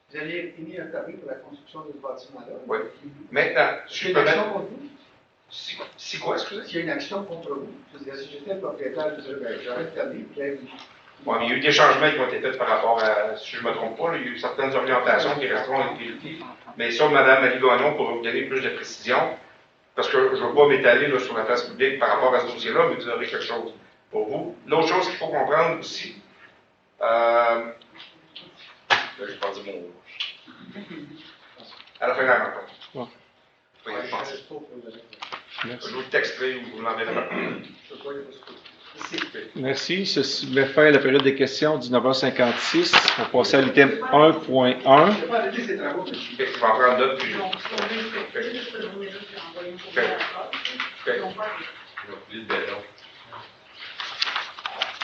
Vous aviez émis un permis pour la construction de ce bâtiment-là? Oui. Maintenant, Est-ce je qu'il y peux a une action mettre... contre vous? Si quoi, excusez? S'il y a une action contre vous, je veux dire, si j'étais le propriétaire, je dirais, ben, j'aurais le permis, puis là, Oui, mais il y a eu des changements qui ont été faits par rapport à, si je ne me trompe pas, il y a eu certaines orientations qui resteront inutiles. Mais ça, Mme Marie Gagnon pourra vous donner plus de précision, parce que je ne veux pas m'étaler là, sur la place publique par rapport à ce dossier-là, mais vous aurez quelque chose pour vous. L'autre chose qu'il faut comprendre aussi, là, je n'ai pas dit mon mot. À la fin de la rencontre. Ouais. Vous pouvez y penser. Je Merci. vous le texterai ou vous l'enverrez par courriel. Merci. Ceci met fin à la période des questions, 19h56. On va passer à l'item 1.1. je n'ai pas arrêté ces travaux, mais Je vais en prendre note, puis je... Donc, si on veut juste cette journée-là, puis envoyer une photo à la Ok. donc,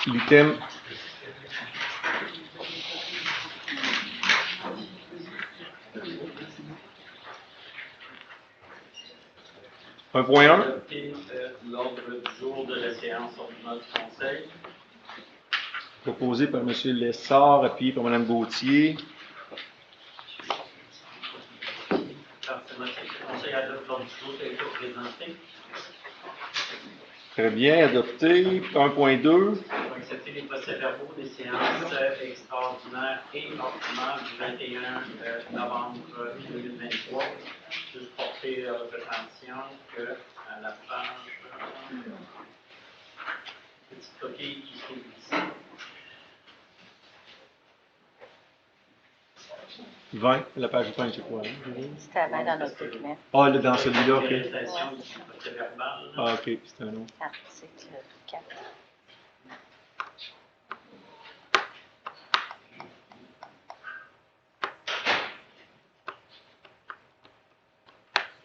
L'item 1.1. adopter l'ordre du jour de la séance ordinaire du Conseil. Proposé par M. Lessard, appuyé par Mme Gauthier. Parfaitement. Le Conseil adopte l'ordre du jour tel que présenté. Très bien, adopté. 1.2. On va accepter les procès-verbaux des séances extraordinaires et ordinaires du 21 novembre 2023. Juste porter votre attention qu'à la page petite coquille qui se trouve ici. 20. La page 20, c'est quoi? Hein? C'était avant dans notre document. Ah, là, dans celui-là, OK. Présentation du procès-verbal. Ah, OK, c'est un autre. Article 4.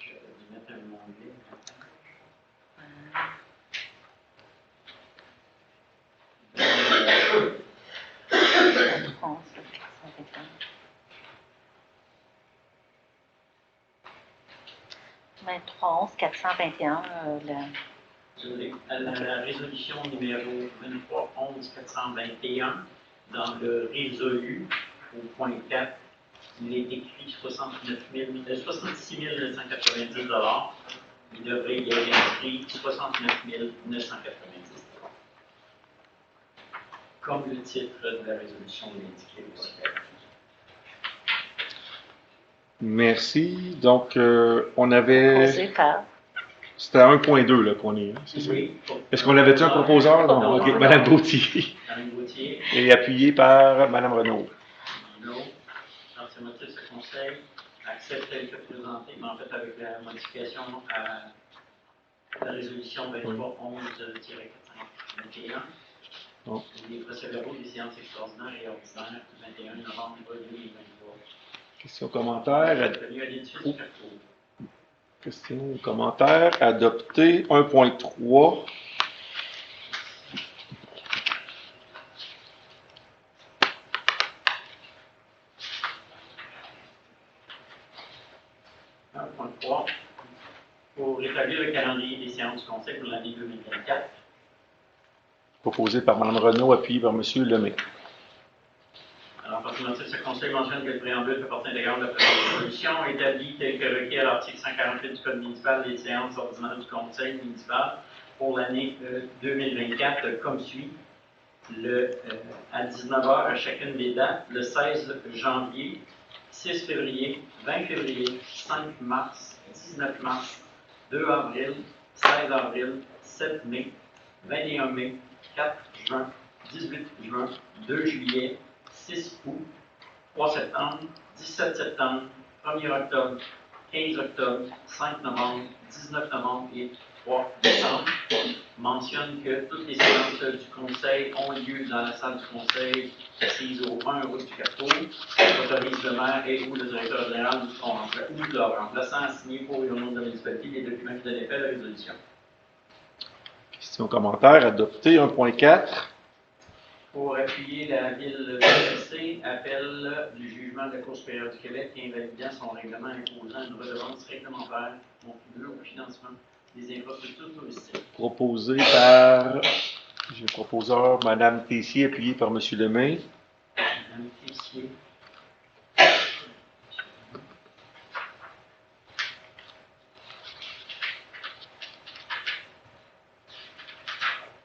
Je vais mettre un onglet. 23 421, La résolution numéro 2311-421, dans le résolu, au point 4, il est écrit 66 990 $. Il devrait y être inscrit 69 990 $. Comme le titre de la résolution l'indiquait aussi. Merci. Donc, on avait... proposé par. C'était à 1.2 là, qu'on est. Hein, c'est ça? Oui. Est-ce qu'on avait-tu un proposeur? Non. OK. Mme Gauthier. Madame Gauthier. Et appuyé par Mme Renaud. Non. Dans ce motif, ce conseil accepte tel que présenté, mais en fait avec la modification à la résolution 2311-421. Bon. Les procès-verbaux des séances extraordinaires et ordinaires du 21 novembre 2023. Question commentaire. Tenu à l'étude du parcours. Question ou commentaire. Adopté. 1.3. Point 3. Pour rétablir le calendrier des séances du Conseil pour l'année 2024. Proposé par Mme Renaud, appuyé par M. Lemay. Alors, par ce motif, ce Conseil mentionne que le préambule fait partie intégrante de la présente résolution, établit tel que requis à l'article 148 du Code municipal des séances ordinaires du Conseil municipal pour l'année 2024 comme suit. À 19h à chacune des dates, le 16 janvier, 6 février, 20 février, 5 mars, 19 mars, 2 avril, 16 avril, 7 mai, 21 mai, 4 juin, 18 juin, 2 juillet, 6 août, 3 septembre, 17 septembre, 1er octobre, 15 octobre, 5 novembre, 19 novembre et 3 décembre. Mentionne que toutes les séances du Conseil ont lieu dans la salle du Conseil assise au 1 route du Carrefour. Autorise le maire et ou le directeur général ou de leur remplaçant à signer pour et au nom de la municipalité les documents qui donnaient fait à la résolution. Question commentaire. Adopté. 1.4. Pour appuyer la ville de l'UQC, appel du jugement de la Cour supérieure du Québec invalidant son règlement imposant une redevance réglementaire au financement des infrastructures touristiques. Proposé par, j'ai le proposeur, Mme Tessier, appuyé par M. Lemay. Madame Tessier.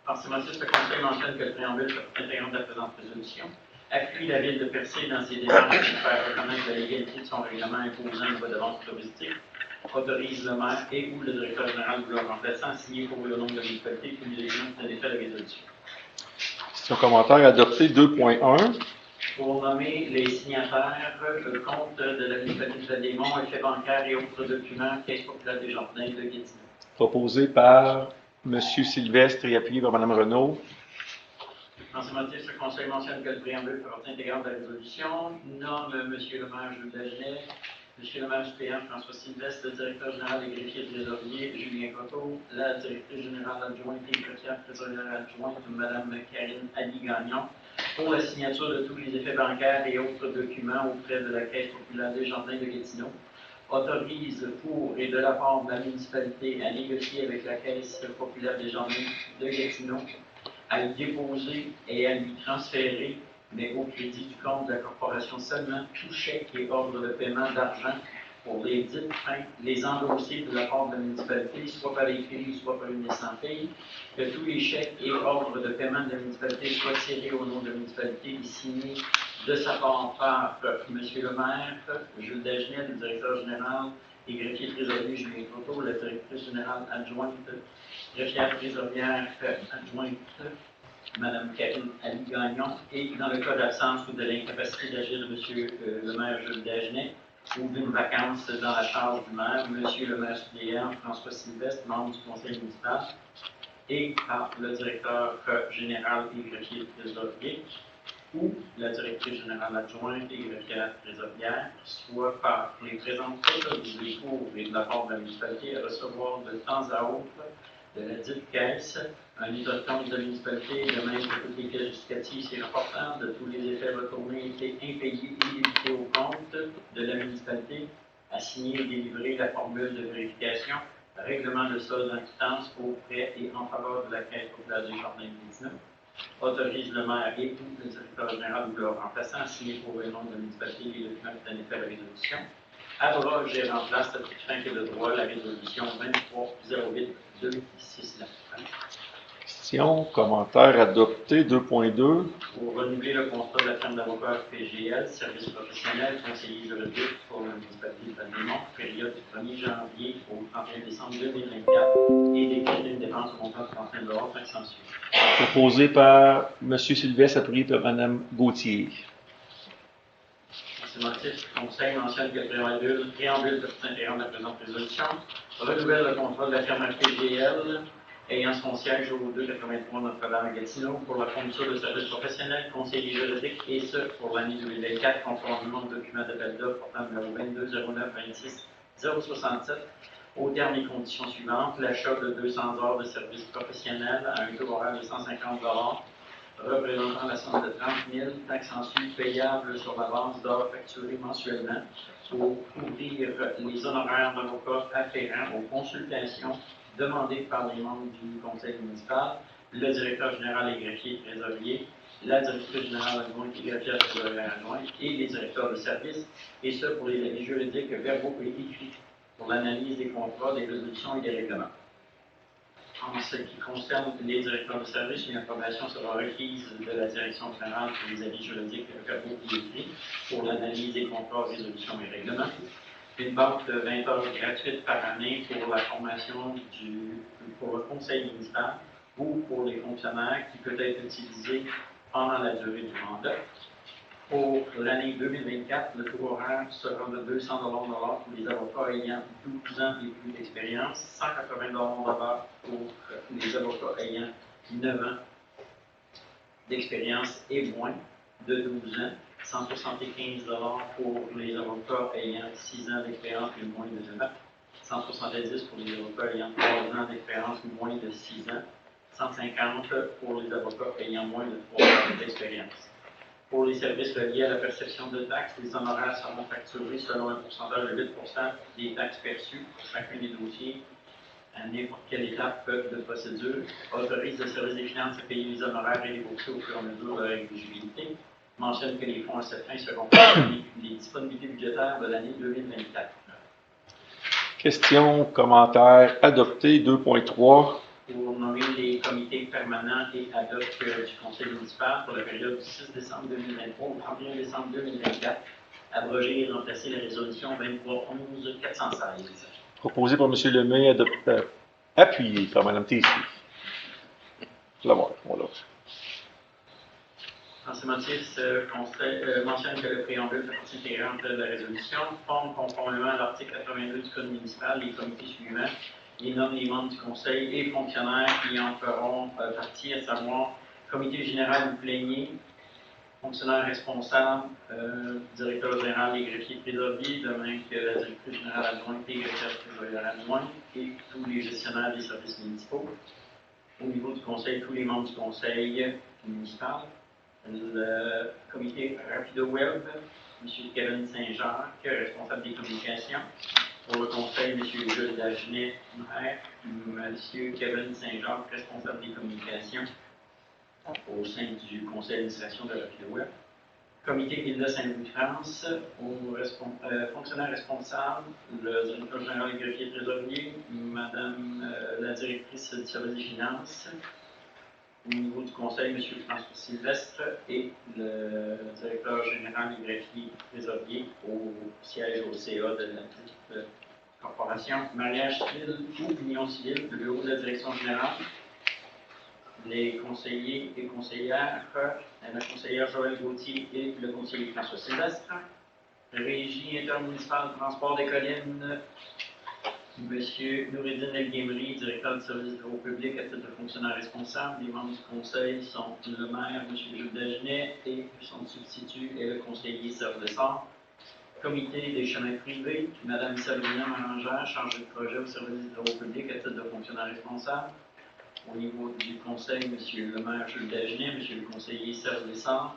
Par ce motif, le Conseil mentionne que le préambule intégrant de la présente résolution appuie la Ville de Percé dans ses démarches pour faire reconnaître la légalité de son règlement imposant une redevance touristique, autorise le maire et ou le directeur général ou leur remplaçant à signer pour le nom de la municipalité une l'exécution de l'effet de résolution. Question commentaire adopté 2.1. Pour nommer les signataires, le compte de la municipalité de Vaudémont, effets bancaires et autres documents, Caisse populaire des Jardins de Gatineau. Proposé par M. Sylvestre et appuyé par Mme Renaud. Dans ce motif, ce Conseil mentionne que le préambule fait partie intégrante de la résolution, nomme M. le maire Jules Dagenet, M. le maire suppléant François Sylvestre, le directeur général et greffier trésorier Julien Coteau, la directrice générale adjointe et greffière trésorière adjointe Mme Karine Ali-Gagnon, pour la signature de tous les effets bancaires et autres documents auprès de la Caisse populaire des Jardins de Gatineau, autorise pour et de la part de la municipalité à négocier avec la Caisse populaire des Jardins de Gatineau, à le déposer et à lui transférer, mais au crédit du compte de la corporation seulement, tout chèque et ordre de paiement d'argent pour les dites fins, les endosser de la part de la municipalité, soit par écrit, soit par une naissance-fille, que tous les chèques et ordres de paiement de la municipalité soient tirés au nom de la municipalité et signés de sa part par M. le maire, Jules Dagenet, le directeur général et greffier trésorier Julien Coteau, la directrice générale adjointe, greffière trésorière adjointe, Mme Karine Ali-Gagnon, et dans le cas d'absence ou de l'incapacité d'agir de M. Le maire Jules Dagenet, ou d'une vacance dans la charge du maire, M. le maire suppléant François Sylvestre, membre du conseil municipal, et par le directeur général et greffier trésorier, ou la directrice générale adjointe et greffière trésorière, soit par les présentes autorisées pour et de la part de la municipalité à recevoir de temps à autre de la dite caisse un état de compte de la municipalité, de même que toutes les pièces justificatives et rapportant de tous les effets retournés et impayés et débités au compte de la municipalité, à signer et délivrer la formule de vérification, règlement de solde en quittance auprès et en faveur de la Caisse populaire des Jardins de Gatineau, autorise le maire et ou le directeur général ou leur remplaçant à signer pour le nom de la municipalité les documents qui donnent effet à la résolution, abroge et remplace à toute fin que de droit la résolution 23-08-269. Question commentaire adopté 2.2. Pour renouveler le contrat de la firme d'avocats PGL, service professionnel, conseiller juridique pour la municipalité de Vaudémont, période du 1er janvier au 31 décembre 2024 et décréter une dépense au montant de 35 $, sans suite. Proposé par M. Sylvestre, appuyé par Mme Gauthier. À ce motif, le Conseil mentionne que le préambule de intégrant de la présente résolution renouvelle le contrat de la firme PGL ayant son siège au 283 Notre-Dame à Gatineau pour la fourniture de services professionnels, conseillers juridiques et ce pour l'année 2024, conformément au document d'appel d'offres portant numéro 220926-067, au terme des conditions suivantes: l'achat de 200 heures de services professionnels à un taux horaire de 150 $, représentant la somme de 30 000, taxes en sus payables sur la base d'heures facturées mensuellement pour couvrir les honoraires d'avocats afférents aux consultations demandées par les membres du conseil municipal, le directeur général et greffier trésorier, la directrice générale adjointe et greffière trésorière adjointe et les directeurs de service, et ce pour les avis juridiques verbaux et écrits pour l'analyse des contrats, des résolutions et des règlements. En ce qui concerne les directeurs de service, une approbation sera requise de la direction générale pour les avis juridiques verbaux et écrits pour l'analyse des contrats, résolutions et règlements. Une banque de 20 heures gratuite par année pour la formation pour le conseil municipal ou pour les fonctionnaires qui peut être utilisée pendant la durée du mandat. Pour l'année 2024, le taux horaire sera de 200 $ pour les avocats ayant 12 ans et plus d'expérience, 180 $ pour les avocats ayant 9 ans d'expérience et moins de 12 ans, 175 $ pour les avocats ayant 6 ans d'expérience et moins de 9 ans, 170 pour les avocats ayant 3 ans d'expérience ou moins de 6 ans, 150 pour les avocats ayant moins de 3 ans d'expérience. Pour les services liés à la perception de taxes, les honoraires seront facturés selon un pourcentage de 8 % des taxes perçues pour chacun des dossiers à n'importe quelle étape de procédure, autorise le service des finances à payer les honoraires et les boursiers au fur et à mesure de leur éligibilité, mentionne que les fonds à cette fin seront compris les disponibilités budgétaires de l'année 2024. Questions, commentaires, adoptés. 2.3. Pour nommer les comités permanents et ad hoc du conseil municipal pour la période du 6 décembre 2023 au 31 décembre 2024, abroger et remplacer la résolution 23-11-416. Proposé par M. Lemay, appuyé par Mme Tessier. Je la vois, voilà. Dans ce motif, mentionne que le préambule fait partie intégrante de la résolution, forme conformément à l'article 82 du Code municipal les comités suivants, et nomme les membres du conseil et fonctionnaires qui en feront partie, à savoir comité général ou plénier, fonctionnaire responsable, directeur général et greffier trésorier, de même que la directrice générale adjointe et greffière trésorière adjointe, et tous les gestionnaires des services municipaux. Au niveau du conseil, tous les membres du conseil municipal. Le comité Rapido Web, M. Kevin Saint-Jacques, responsable des communications. Pour le conseil, M. Jules Dagenet, maire. M. Kevin Saint-Jacques, responsable des communications au sein du conseil d'administration de Rapido Web. Comité Île-de-Saint-Louis-France, aux fonctionnaires responsables, le directeur général et greffier trésorier, Madame la directrice du service des finances. Au niveau du conseil, M. François Sylvestre et le directeur général et greffier trésorier au siège au CA de la corporation. Mariage civil ou union civile, le bureau de la direction générale. Les conseillers et conseillères, la conseillère Joëlle Gauthier et le conseiller François Sylvestre. Régie intermunicipale de transport des collines, M. Noureddin El-Guimri, directeur du service de bureau public à titre de fonctionnaire responsable. Les membres du conseil sont le maire, M. Jules Dagenet, et son substitut est le conseiller Serge Dessart. Comité des chemins privés, Mme Sabrina Marangère, chargée de projet au service de bureau public à titre de fonctionnaire responsable. Au niveau du conseil, M. le maire Jules Dagenet, M. le conseiller Serge Dessart.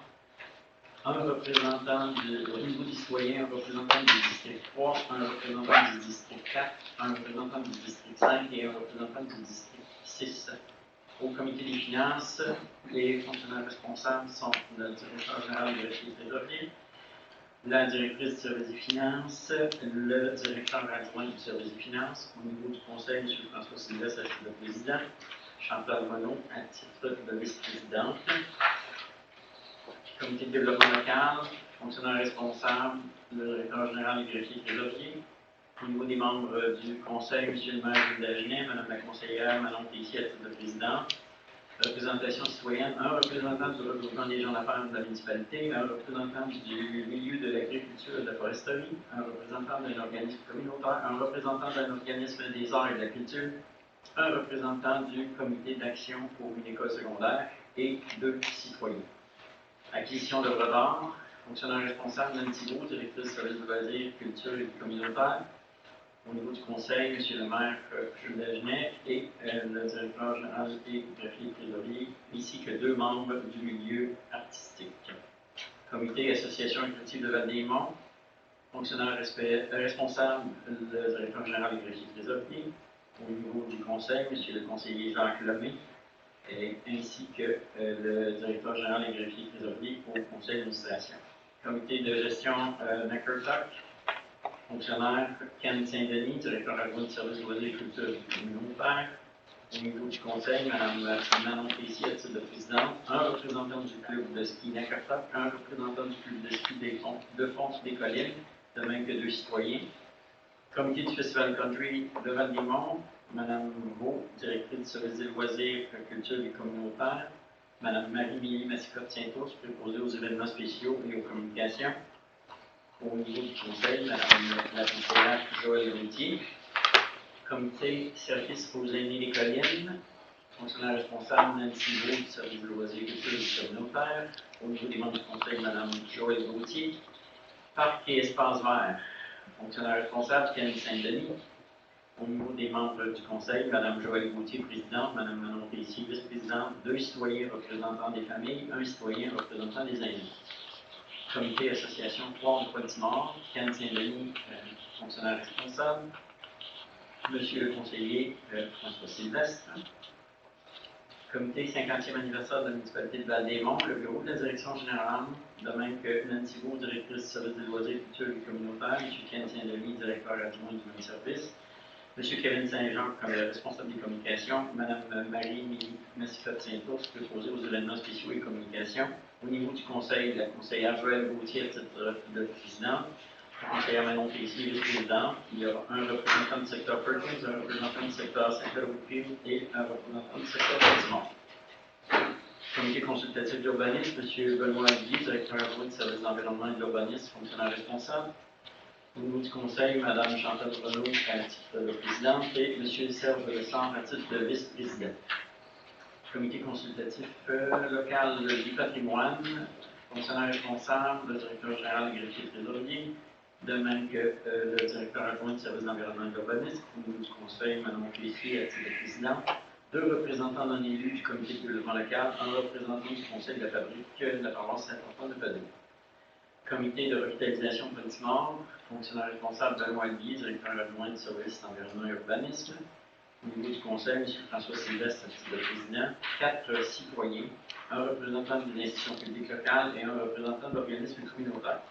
Un représentant au niveau des citoyens, un représentant du district 3, un représentant du district 4, un représentant du district 5 et un représentant du district 6. Au comité des finances, les fonctionnaires responsables sont le directeur général de greffier trésorier, la directrice du service des finances, le directeur adjoint du service des finances. Au niveau du conseil, M. François Sylvestre à titre de président, Chantal Monod à titre de vice-présidente. Comité de développement local, fonctionnaire responsable, le directeur général et greffier trésorier. Au niveau des membres du conseil, M. le maire Jules Dagenet, Mme la conseillère Manon Tessier à titre de présidente. Représentation citoyenne, un représentant du regroupement des gens d'affaires de la municipalité, un représentant du milieu de l'agriculture et de la foresterie, un représentant d'un organisme communautaire, un représentant d'un organisme des arts et de la culture, un représentant du comité d'action pour une école secondaire et 2 citoyens. Acquisition d'œuvres d'art, fonctionnaire responsable, Mme Thibault, directrice du service de loisirs, culture et communautaire. Au niveau du conseil, M. le maire Jules Dagenet et le directeur général et greffier trésorier, ainsi que 2 membres du milieu artistique. Comité Association éclectique de Val-des-Monts, fonctionnaire responsable, le directeur général et greffier trésorier. Au niveau du conseil, M. le conseiller Jacques Lemay, ainsi que le directeur général et greffier trésorier au conseil d'administration. Comité de gestion Nakertuck, fonctionnaire Ken Saint-Denis, directeur adjoint du service de loisirs et culture communautaire. Au niveau du conseil, Mme Manon Tessier à titre de présidente, un représentant du club de ski Nakertuck, un représentant du club de ski de Fonce des Collines, de même que 2 citoyens. Comité du Festival Country de Val-des-Monts, Mme Vaux, directrice du service des loisirs, culture et communautaire. Mme Marie-Mélie Massicotte-Saintos, préposée aux événements spéciaux et aux communications. Au niveau du conseil, Mme la conseillère Joëlle Gauthier. Comité service aux aînés des collines, fonctionnaire responsable Nancy Vaux du service de loisirs, culture et communautaire. Au niveau des membres du conseil, Mme Joëlle Gauthier. Parc et espace vert, fonctionnaire responsable Ken Saint-Denis. Au niveau des membres du conseil, Mme Joëlle Gauthier, présidente, Mme Manon Tessier, vice-présidente, 2 citoyens représentants des familles, 1 citoyen représentant des aînés. Comité association 3 Pointe-Nord, Ken Saint-Denis, fonctionnaire responsable. Monsieur le conseiller François Sylvestre. Comité 50e anniversaire de la municipalité de Val-des-Monts, le bureau de la direction générale, de même que Nancy Beau, directrice du service des loisirs, culture et communautaire, M. Ken Saint-Denis, directeur adjoint du même service, M. Kevin Saint-Jean, comme responsable des communications, Mme Marie-Émilie Massicotte-Saint-Ours, préposée aux événements spéciaux et communications. Au niveau du conseil, la conseillère Joëlle Gauthier, à titre de présidente, la conseillère Manon Tessier, vice-présidente. Il y aura un représentant du secteur Perkins, un représentant du secteur Saint-Claude-Field et un représentant du secteur Baltimore. Comité consultatif d'urbanisme, M. Benoît Aguilly, directeur adjoint du service d'environnement et de l'urbanisme, fonctionnaire responsable. Au niveau du conseil, Mme Chantal Renaud à titre de présidente et M. Serge Lessard à titre de vice-président. Comité consultatif local du patrimoine, fonctionnaire responsable, le directeur général des greffiers trésorier, de même que le directeur adjoint du service d'environnement et de l'urbanisme. Au niveau du conseil, Mme Plessier à titre de présidente. 2 représentants non élus du comité de développement local, un représentant du conseil de la fabrique de la paroisse Saint-Antoine de Padoue. Comité de revitalisation de Baltimore, fonctionnaire responsable Benoît Aguilly, directeur adjoint du service d'environnement et urbanisme. Au niveau du conseil, M. François Sylvestre, à titre de président, 4 citoyens, un représentant d'une institution publique locale et un représentant de l'organisme communautaire.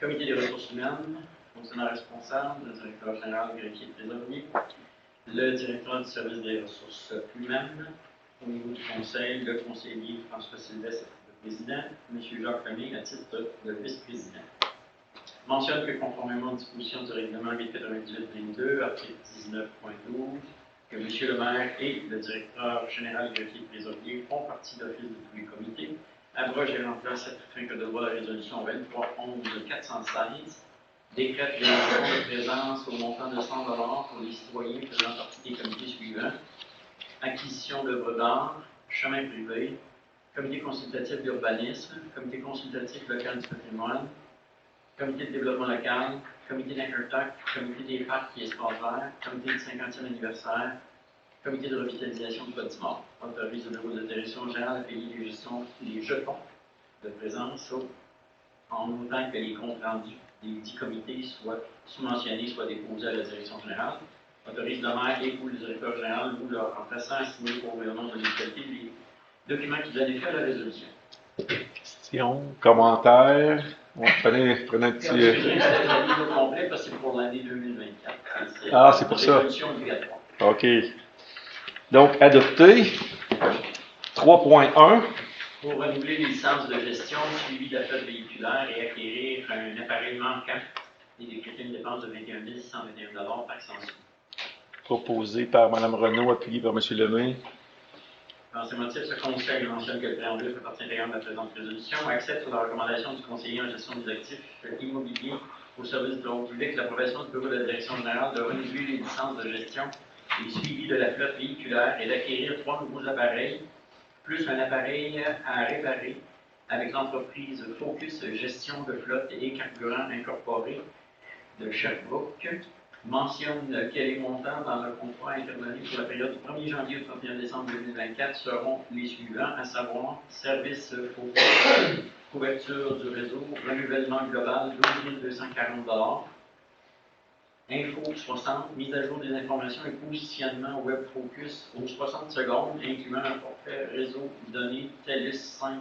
Comité des ressources humaines, fonctionnaire responsable, le directeur général greffier trésorier, le directeur du service des ressources humaines. Au niveau du conseil, le conseiller François Sylvestre, président, M. Jacques Lemay à titre de vice-président. Mentionne que conformément aux dispositions du règlement 898-22, article 19.12, que M. le maire et le directeur général greffier trésorier font partie d'office de tous les comités, abroge et remplace cette fin que devoir la résolution 23-11-416, décrète les conditions de présence au montant de 100 $ pour les citoyens faisant partie des comités suivants: acquisition d'œuvres d'art, chemin privé, comité consultatif d'urbanisme, comité consultatif local du patrimoine, comité de développement local, comité d'Intertac, comité des parcs et espaces verts, comité du 50e anniversaire, comité de revitalisation de Baltimore. Autorise le bureau de la direction générale à payer les jetons de présence en autant que les comptes rendus des 10 comités soient sous-mentionnés, soient déposés à la direction générale. Autorise le maire et ou le directeur général ou leur remplaçant à signer pour le nom de l'unicité les documents qui donnent effet à la résolution. Questions, commentaires? Ouais, prenez un petit. C'est la liste au complet parce que c'est pour l'année 2024. Ah, c'est pour ça. Résolution obligatoire. OK. Donc, adopté. 3.1. Pour renouveler les licences de gestion, suivi d'achat véhiculaire et acquérir un appareil manquant et décréter une dépense de 21 621 $ par sanction. Proposé par Mme Renaud, appuyé par M. Lemay. Dans ces motifs, ce conseil mentionne que le préambule fait partie intégrante de la présente résolution, accepte la recommandation du conseiller en gestion des actifs immobiliers au service de l'ordre public l'approbation du bureau de la direction générale de renouveler les licences de gestion et suivi de la flotte véhiculaire et d'acquérir 3 nouveaux appareils, plus un appareil à réparer avec l'entreprise Focus Gestion de flotte et carburant incorporé de Sherbrooke. Mentionne que les montants dans le contrat intervenu pour la période du 1er janvier au 31 décembre 2024 seront les suivants, à savoir service Focus, couverture du réseau, renouvellement global 12 240 $, Info 60, mise à jour des informations et positionnement Web Focus aux 60 secondes, incluant un forfait réseau données TELUS 5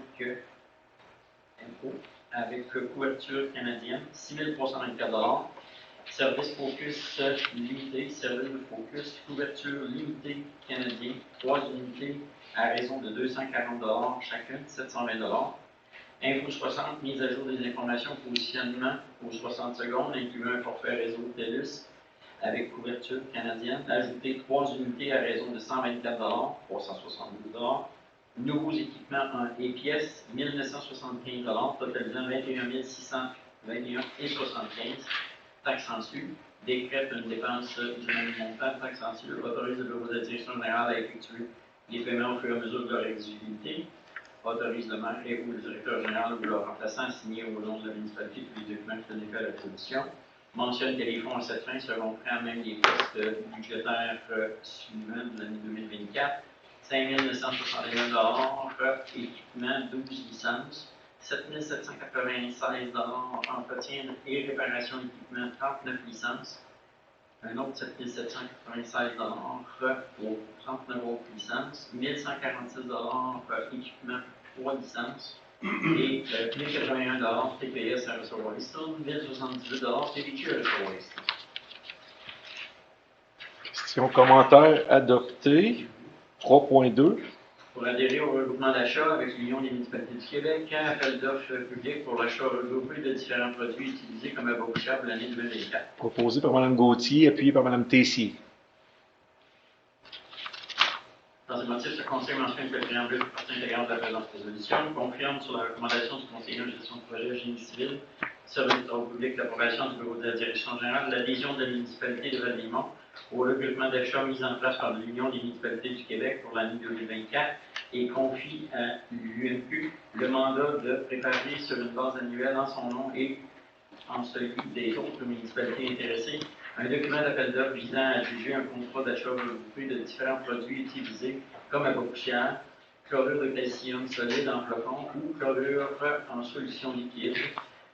Info avec couverture canadienne 6 324 $. Service Focus limité, service de Focus, couverture limitée canadien, 3 unités à raison de 240 $ chacune, 720 $. Info 60, mise à jour des informations, positionnement aux 60 secondes, incluant un forfait réseau TELUS avec couverture canadienne, ajouter 3 unités à raison de 124 $, 372 $. Nouveaux équipements et pièces, 1 975 $, totalisant 21 621,75 $. Taxe en su, décrète une dépense du même montant, taxe en su, autorise le bureau de la direction générale à effectuer les paiements au fur et à mesure de leur exigibilité, autorise le maire et ou le directeur général ou leur remplaçant à signer au nom de la municipalité tous les documents qui donnent effet à la résolution, mentionne que les fonds à cette fin seront prêts à même les postes budgétaires suivants de l'année 2024, 5 961 $, équipement 12 licences, 7 796 $, entretien et réparation d'équipement, 39 licences, un autre 7 796 pour 39 autres licences, 1 146 équipement pour 3 licences, et 1 081 TPS à recevoir les stores, 1 078 TVQ à recevoir les stores. Question commentaire adopté. 3.2. Pour adhérer au regroupement d'achat avec l'Union des municipalités du Québec, un appel d'offres public pour l'achat regroupé de différents produits utilisés comme avocat pour l'année 2024. Proposé par Mme Gauthier, appuyé par Mme Tessier. Dans ce motif, ce conseil mentionne que le préambule de partie intégrante de la présente résolution confirme sur la recommandation du conseiller en gestion de projet génie civil, service de travaux publics, l'approbation du bureau de la direction générale, l'adhésion de la municipalité de Val-des-Monts au regroupement d'achat mis en place par l'Union des municipalités du Québec pour l'année 2024 et confie à l'UMQ le mandat de préparer sur une base annuelle en son nom et en celui des autres municipalités intéressées un document d'appel d'offres visant à juger un contrat d'achat regroupé de différents produits utilisés comme la poussière, chlorure de calcium solide en flocon ou chlorure en solution liquide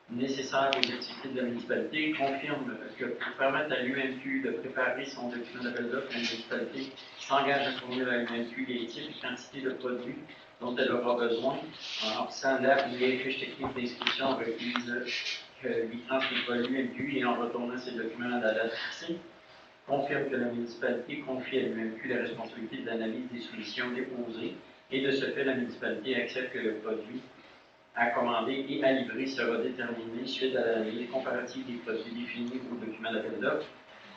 nécessaires aux activités de la municipalité, confirme que pour permettre à l'UMQ de préparer son document d'appel d'offres, la municipalité s'engage à fournir à l'UMQ les types et quantités de produits dont elle aura besoin en remplissant la ou les fiches techniques d'inscription requises que lui transmettra l'UMQ et en retournant ces documents à la date fixée. Confirme que la municipalité confie à l'UMQ la responsabilité de l'analyse des soumissions déposées et de ce fait, la municipalité accepte que le produit à commander et à livrer sera déterminé suite à l'analyse comparative des produits définis au document d'appel d'offres.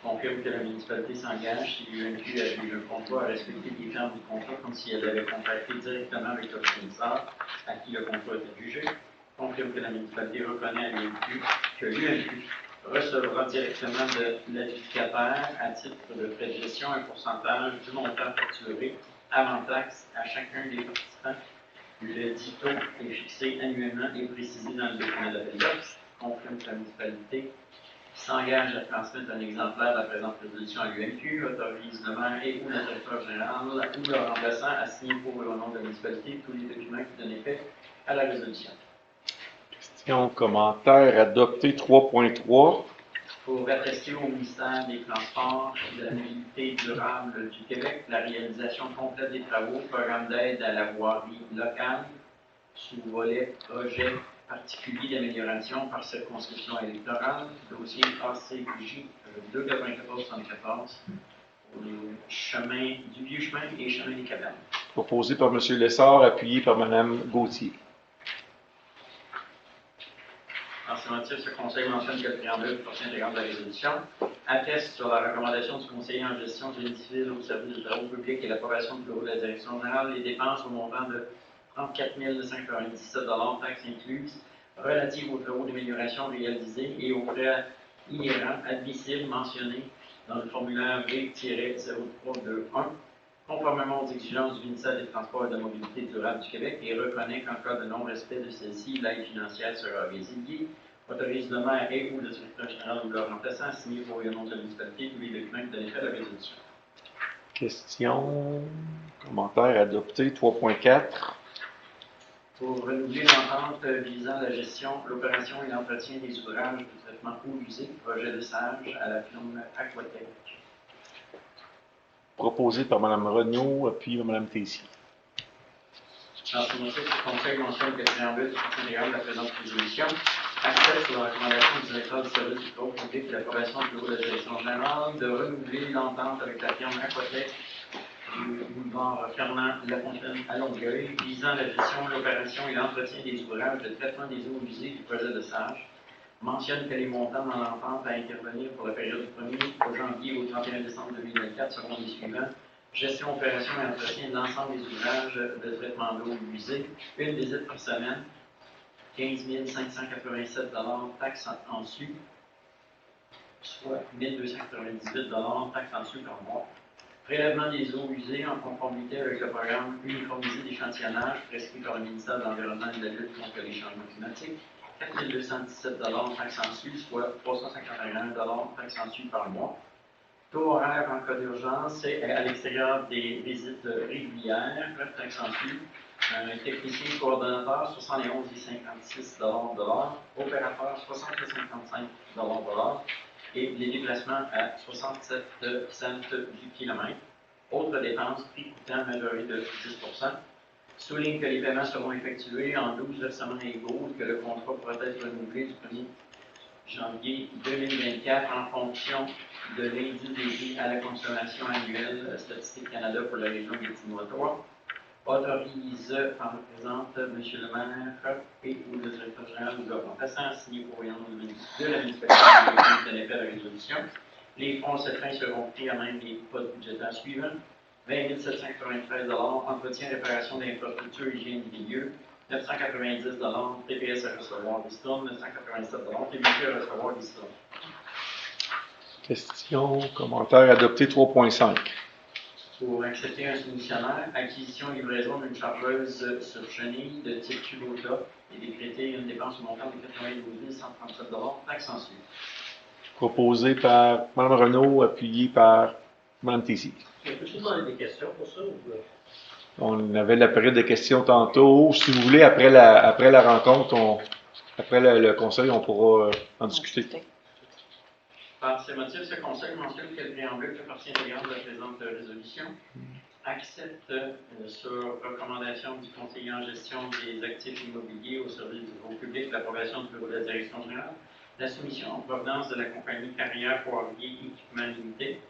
Confirme que la municipalité s'engage, si l'UMQ a eu le contrat, à respecter les termes du contrat comme si elle avait contracté directement avec le fournisseur à qui le contrat était jugé. Confirme que la municipalité reconnaît à l'UMQ que l'UMQ recevra directement de l'adjudicateur à titre de frais de gestion un pourcentage du montant facturé avant taxe à chacun des participants. Le dit taux est fixé annuellement et précisé dans le document d'appel d'offres. Confirme que la municipalité s'engage à transmettre un exemplaire de la présente résolution à l'UMQ, autorise le maire et ou le directeur général ou le remplaçant à signer pour et au nom de la municipalité tous les documents qui donnent effet à la résolution. Question commentaire adopté. 3.3. Pour attester au ministère des Transports et de la mobilité durable du Québec la réalisation complète des travaux, programme d'aide à la voirie locale, sous volet projet particulier d'amélioration par circonscription électorale, dossier ACJ 29474, pour les chemins du vieux chemin et les chemins des cavernes. Proposé par M. Lessard, appuyé par Mme Gauthier. En ce motif, ce conseil mentionne que le préambule porte intégrante de la résolution atteste sur la recommandation du conseiller en gestion génie civil au service de travaux publics et l'approbation du bureau de la direction générale les dépenses au montant de 34 997 taxes incluses relatives aux travaux d'amélioration réalisés et aux frais inhérents admissibles mentionnés dans le formulaire V-0321, conformément aux exigences du ministère des Transports et de la Mobilité durable du Québec, et reconnaît qu'en cas de non-respect de celle-ci, l'aide financière sera résiliée, autorise le maire et ou le directeur général ou leur remplaçant à signer pour le nom de la municipalité tous les documents qui donnent effet à la résolution. Question commentaire adopté. 3.4. Pour renouveler l'entente visant la gestion, l'opération et l'entretien des ouvrages de traitement eau usée, projet de sage à la firme Aquatec. Proposé par Mme Renaud, appuyé par Mme Tessier. Dans ce motif, le Conseil mentionne que le préambule du partenariat de la présente résolution accepte la recommandation du directeur du service du travaux public et l'approbation du bureau de la direction générale de renouveler l'entente avec la firme Aquatec du boulevard Fernand Lafontaine à Longueuil, visant la gestion, l'opération et l'entretien des ouvrages de traitement des eaux usées du projet de sage. Mentionne que les montants dans l'entente à intervenir pour la période du 1er janvier au 31 décembre 2024 seront les suivants. Gestion, opération et entretien de l'ensemble des ouvrages de traitement d'eau usée, une visite par semaine, 15 587 taxes en su, soit 1 298 taxes en su par mois. Prélèvement des eaux usées en conformité avec le programme uniformisé d'échantillonnage prescrit par le ministère de l'Environnement et de la lutte contre les changements climatiques, 4 217 taxes en su, soit 351 taxes en su par mois. Taux horaire en cas d'urgence et à l'extérieur des visites régulières, taxes en su. Technicien coordonnateur, 71,56 $, opérateur, 60,55 $, et les déplacements à 67 cents du kilomètre. Autres dépenses, prix coûtant majoré de 10%. Souligne que les paiements seront effectués en 12 versements égaux et que le contrat pourra être renouvelé du 1er janvier 2024 en fonction de l'indice des prix à la consommation annuelle Statistique Canada pour la région des Timotois. Autorise en représente M. le maire et ou le directeur général du gouvernement passant signé pour le nom de la municipalité de l'effet de la résolution. Les fonds cette fin seront pris à même les postes budgétaires suivants. 20 793 entretien, réparation d'infrastructures, hygiène des lieux. 990 TPS à recevoir des storms. 987 TPS à recevoir des storms. Question, commentaire adopté 3.5. Pour accepter un soumissionnaire, acquisition et livraison d'une chargeuse sur chenille de type Kubota et décréter une dépense au montant de 92 137 taxes en suivre. Proposé par Mme Renaud, appuyé par Mme Tessier. Peux-tu demander des questions pour ça? On avait la période de questions tantôt. Si vous voulez, après la rencontre, après le conseil, on pourra en discuter. Par ces motifs, ce conseil mentionne que le préambule fait partie intégrante de la présente résolution. Accepte, sur recommandation du conseiller en gestion des actifs immobiliers au service du groupe public, l'approbation du bureau de la direction générale, la soumission en provenance de la compagnie Carrière Poirier Équipement Limité,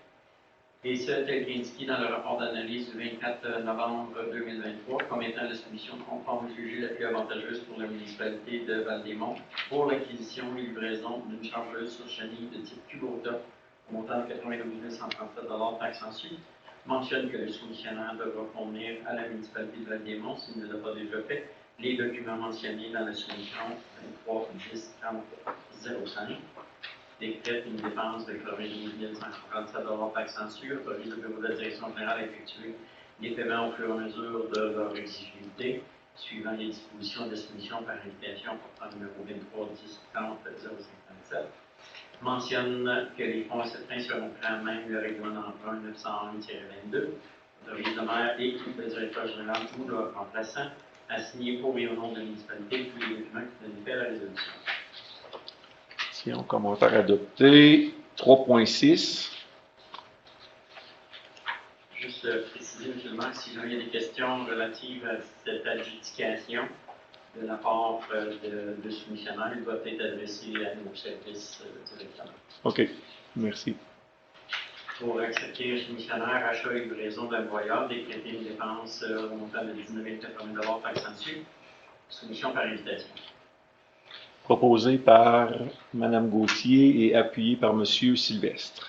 et ce, tel qu'indiqué dans le rapport d'analyse du 24 novembre 2023, comme étant la soumission conforme jugée la plus avantageuse pour la municipalité de Val-des-Monts pour l'acquisition et livraison d'une chargeuse sur chenille de type Kubota au montant de 92 137 taxes en suite. Mentionne que le soumissionnaire devra fournir à la municipalité de Val-des-Monts, s'il ne l'a pas déjà fait, les documents mentionnés dans la soumission 23 10 30 05. Décrète une dépense de 92 147 taxes en suivre, autorise le bureau de la direction générale à effectuer les paiements au fur et à mesure de leur exigibilité, suivant les dispositions de la soumission par invitation portant numéro 23 10 30 057. Mentionne que les fonds à cette fin seront pris en main le règlement d'emprunt 901-22, autorise le maire et le directeur général ou leur remplaçant à signer pour et au nom de la municipalité tous les documents qui donnent fait à la résolution. Commentaire adopté. 3.6. Juste préciser, M. le maire, si jamais il y a des questions relatives à cette adjudication de la part de soumissionnaire, il doit être adressé à nos services directement. OK. Merci. Pour accepter un soumissionnaire, achat et livraison d'un broyeur, décréter une dépense au montant de 19 080 taxes en dessus, soumission par invitation. Proposé par Mme Gauthier et appuyé par M. Sylvestre.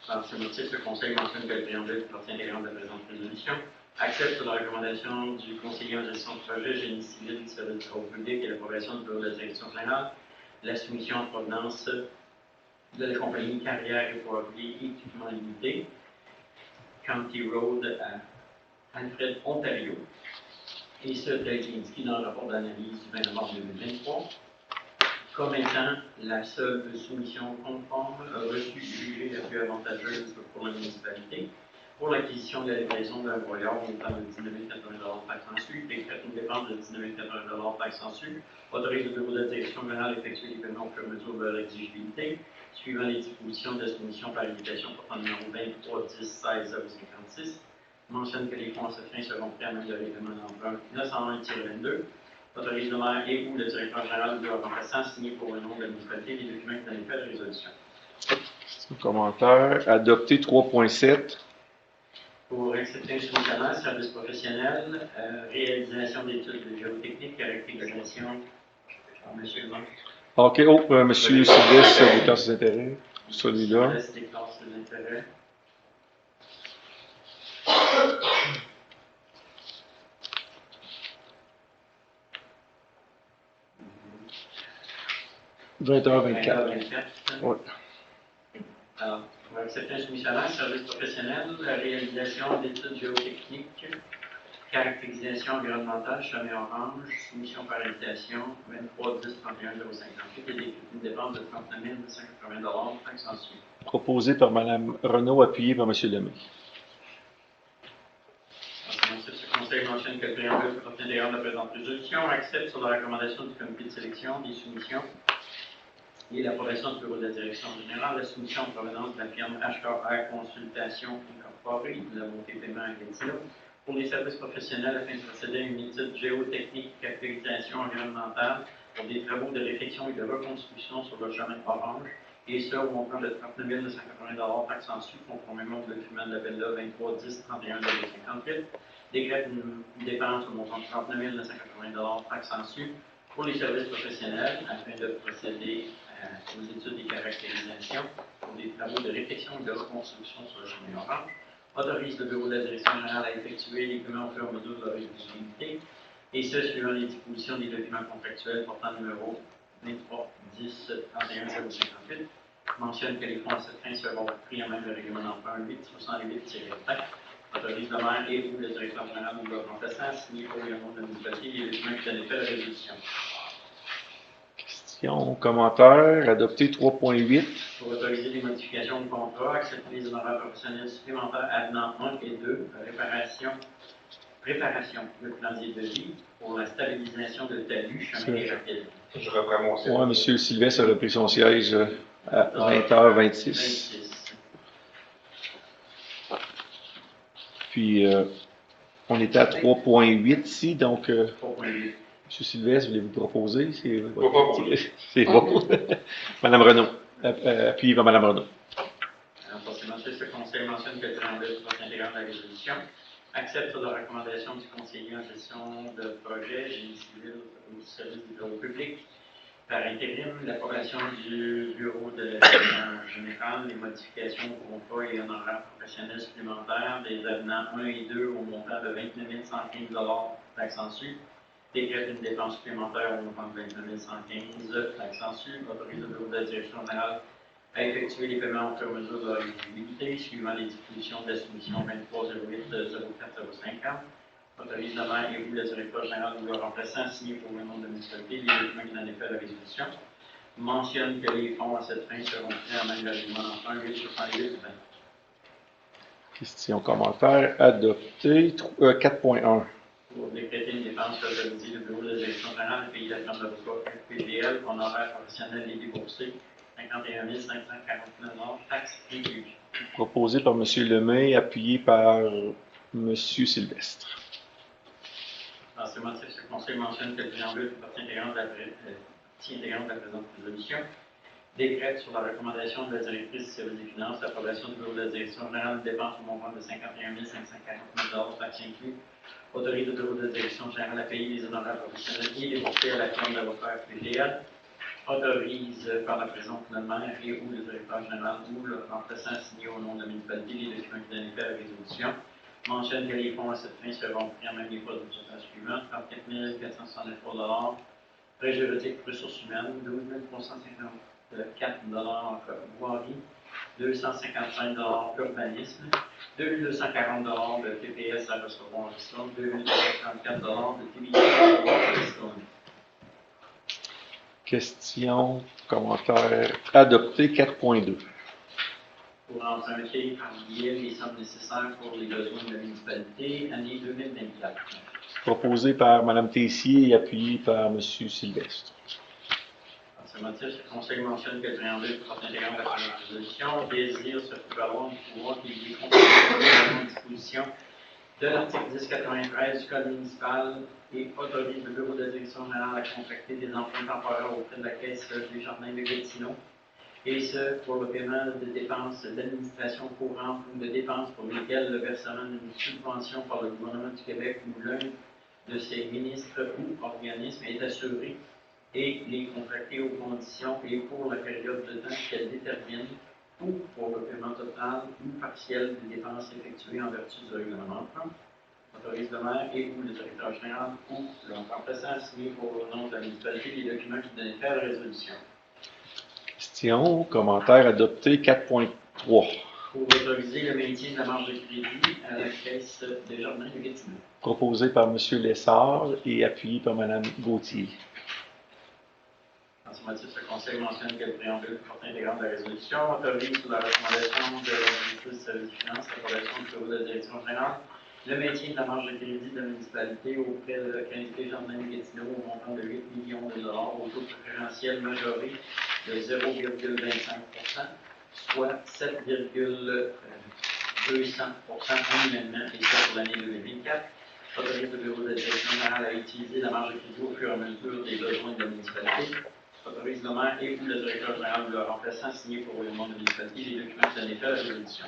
Par ce motif, le Conseil mentionne que le préambule fait partie intégrante de la présente résolution. Accepte sur la recommandation du conseiller en gestion de projet, génie civil, service de travaux publics et l'approbation du bureau de la direction générale, la soumission en provenance de la compagnie Carrière et Poirier Équipement Limité, County Road à Alfred, Ontario, et ce, tel qu'indiqué dans le rapport d'analyse du 20 novembre 2023, comme étant la seule soumission conforme reçue jugée la plus avantageuse pour la municipalité, pour l'acquisition de la livraison d'un broyeur au montant de 19 080 taxes en su, décrète une dépense de 19 080 taxes en su, autorise le bureau de la direction générale à effectuer les paiements au fur et à mesure de leur exigibilité, suivant les dispositions de la soumission par invitation portant numéro 23 10 16 056, mentionne que les fonds à cette fin seront pris à même de règlement d'emprunt 901-22, autorise le maire et ou le directeur général de leur remplaçant signé pour le nom de la municipalité les documents qui donnent effet à la résolution. Commentaire adopté 3.7. Pour accepter un soumissionnaire, service professionnel, réalisation d'études de géotechnique, caractérisation par M. le maire. OK. M. Sylvestre déclare ses intérêts. Celui-là. Sylvestre déclare ses intérêts. « 20h24. Oui. Alors, pour accepter un soumissionnaire, service professionnel, la réalisation d'études géotechniques, caractérisation environnementale, chemin orange, soumission par invitation, 23 10 31 058 et une dépense de 39 280 taxes en suivre. Proposé par Mme Renaud, appuyé par M. Lemay. Ce conseil mentionne que le préambule fait partie intégrante de la présente résolution, accepte sur la recommandation du comité de sélection des soumissions et l'approbation du bureau de la direction générale, la soumission en provenance de la firme HKR Consultation Incorporée de la montée paiement à Gatineau pour les services professionnels afin de procéder à une étude géotechnique accréditation environnementale pour des travaux de réfection et de reconstruction sur le chemin Orange, et ce au montant de 39 280 taxes en su, conformément au document de l'appel là 23 10 31 58. Décrète une dépense au montant de 39 980 taxes en su pour les services professionnels afin de procéder aux études et caractérisations pour des travaux de réfection et de reconstruction sur le chemin Orange. Autorise le bureau de la direction générale à effectuer les paiements au fur et à mesure de leur éligibilité, et ce, suivant les dispositions des documents contractuels portant numéro 23 10 31 058. Mentionne que les fonds à cette fin seront pris en main de règlement d'emprunt 868-20. Autorise le maire et ou le directeur général ou le remplaçant à signer pour le nom de la municipalité les documents qui donnent effet à la résolution. Questions, commentaires, adopté 3.8. Pour autoriser les modifications de contrat, accepter les honoraires professionnels supplémentaires avenant 1 et 2, préparation de planier de vie pour la stabilisation de talus, chemin des rapides. Je reprends mon siège. Oui, M. Sylvestre a repris son siège à 20h26. Puis, on était à 3.8 ici, donc, 3.8. M. Sylvestre, voulez-vous proposer? C'est C'est bon. Mme Renaud. Appuyé par Mme Renaud. Forcément, ce conseil mentionne que le préambule soit intégrant de la résolution. Accepte la recommandation du conseiller en gestion de projet, génie civil au service des travaux publics. Par intérim, l'approbation du bureau de la direction générale, les modifications au contrat et honoraires professionnels supplémentaires des avenants 1 et 2 au montant de 29 115 taxes en su. Décrète une dépense supplémentaire au montant de 29 115 taxes en su. Autorise le bureau de la direction générale à effectuer les paiements au fur et à mesure de leur éligibilité, suivant les dispositions de la soumission 2308-04-050. Autorise le maire et ou le directeur général ou le remplaçant à signer pour le nom de la municipalité les documents qui donnent effet à la résolution. Mentionne que les fonds à cette fin seront pris en main de règlement d'emprunt 868-20. Questions, commentaires, adopté 4.1. Pour décréter une dépense autorisée, le bureau de la direction générale de payer la firme d'avocat FPGL, honoraires professionnels et déboursés, 51 549 taxes incluses. Proposé par M. Lemay, appuyé par M. Sylvestre. Dans ce motif, ce conseil mentionne que le préambule fait partie intégrante de la présente résolution. Décrète sur la recommandation de la directrice du service des finances l'approbation du bureau de la direction générale de dépenses au montant de 51 549 taxes incluses. Autorise le bureau de la direction générale à payer les honoraires professionnels et déboursés à la firme d'avocats FPGL. Autorise par la présente le maire et ou le directeur général ou le remplaçant à signer au nom de la municipalité les documents qui donnent effet à la résolution. Mentionne que les fonds à cette fin seront pris en main des postes budgétaires suivants: 34 463 frais juridiques ressources humaines, 12 354 en voirie, 255 urbanisme, 2240 de TPS à recevoir en gestion, 2234 de TBI à recevoir en gestion. Questions, commentaires, adopté 4.2. Pour emprunter par billet les sommes nécessaires pour les besoins de la municipalité, année 2024. Proposé par Mme Tessier et appuyé par M. Sylvestre. Par ce motif, le conseil mentionne que le préambule porte intégrant de la présente résolution désire se prévaloir du pouvoir qui lui est conféré par la disposition de l'article 1093 du Code municipal et autorise le bureau de la direction générale à contracter des emprunts temporaires auprès de la Caisse des Jardins de Gatineau, et ce, pour le paiement de dépenses d'administration courante ou de dépenses pour lesquelles le versement d'une subvention par le gouvernement du Québec ou l'un de ses ministres ou organismes est assuré, et les contracter aux conditions et pour la période de temps qu'elle détermine, ou pour le paiement total ou partiel des dépenses effectuées en vertu du règlement d'emprunt. Autorise le maire et ou le directeur général ou le remplaçant à signer pour le nom de la municipalité les documents qui donnent effet à la résolution. Questions, commentaires, adopté 4.3. Pour autoriser le maintien de la marge de crédit à la Caisse des Jardins de Gatineau. Proposé par M. Lessard et appuyé par Mme Gauthier. Dans ce motif, ce conseil mentionne que le préambule porte intégrante de la résolution autorise sous la recommandation de la directrice du service des finances l'approbation du bureau de la direction générale le maintien de la marge de crédit de la municipalité auprès de la qualité Jardin de Gatineau au montant de 8 millions de dollars au taux préférentiel majoré de 0,25%, soit 7,200% annuellement, et ça pour l'année 2024. Autorise le bureau de la direction générale à utiliser la marge de crédit au fur et à mesure des besoins de la municipalité. Autorise le maire et ou le directeur général ou le remplaçant signé pour le nom de la municipalité les documents qui donnent effet à la résolution.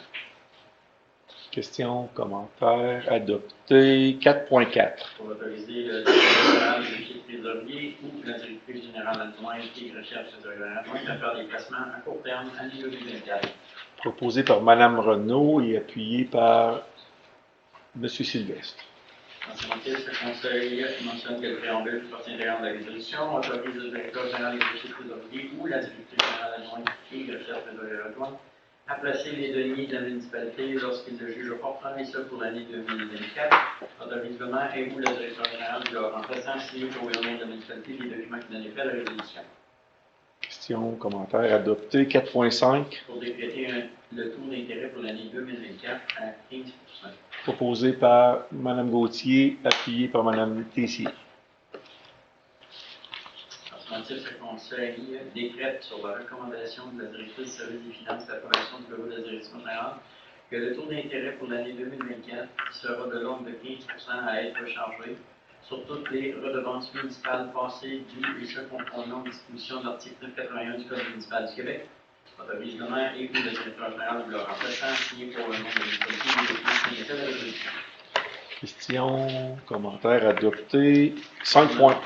Questions, commentaires, adopté. 4.4. Pour autoriser le directeur général, le trésorier ou la directrice générale adjointe et recherche trésorière adjointe à faire des placements à court terme année 2024. Proposé par Mme Renaud et appuyé par M. Sylvestre. Dans ce motif, le Conseil mentionne que le préambule du partie intégrante de la résolution autorise le directeur général et le trésorier ou la directrice générale adjointe et recherche trésorière adjointe à placer les deniers de la municipalité lorsqu'il le juge opportun, et ça pour l'année 2024. Autorise le maire et ou le directeur général ou leur remplaçant signé pour le nom de la municipalité les documents qui donnent effet à la résolution. Questions, commentaires, adopté. 4.5. Pour décréter le taux d'intérêt pour l'année 2024 à 15%. Proposé par Mme Gauthier, appuyé par Mme Tessier. Dans ce motif, ce Conseil décrète sur la recommandation de la directrice du service des finances et l'approbation du bureau de la direction générale que le taux d'intérêt pour l'année 2024 sera de l'ordre de 15% à être chargé sur toutes les redevances municipales passées dues et ce conformément aux dispositions de l'article 981 du Code municipal du Québec. Autorise le maire et ou le directeur général ou leur remplaçant signé pour le nom de la municipalité les documents qui donnent effet à la résolution. Questions, commentaires, adopté. 5.1.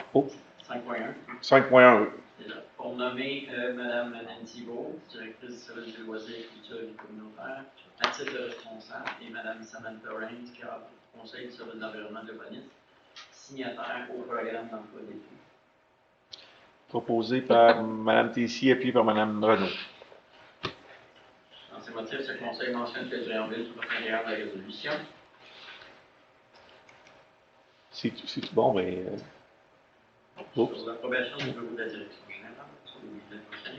5.1. Pour nommer Mme Nancy Beau, directrice du service des loisirs, culture et communautaire, à titre de responsable, et Mme Samantha Raines, qui a le conseil du service d'environnement de l'urbanisme, signataire au programme d'emploi d'été. Proposé par Mme Tessier, appuyé par Mme Renaud. Dans ces motifs, ce conseil mentionne que le préambule du prochain de la résolution. C'est bon, mais. Sur l'approbation du bureau de la direction générale, sur le bulletin prochain,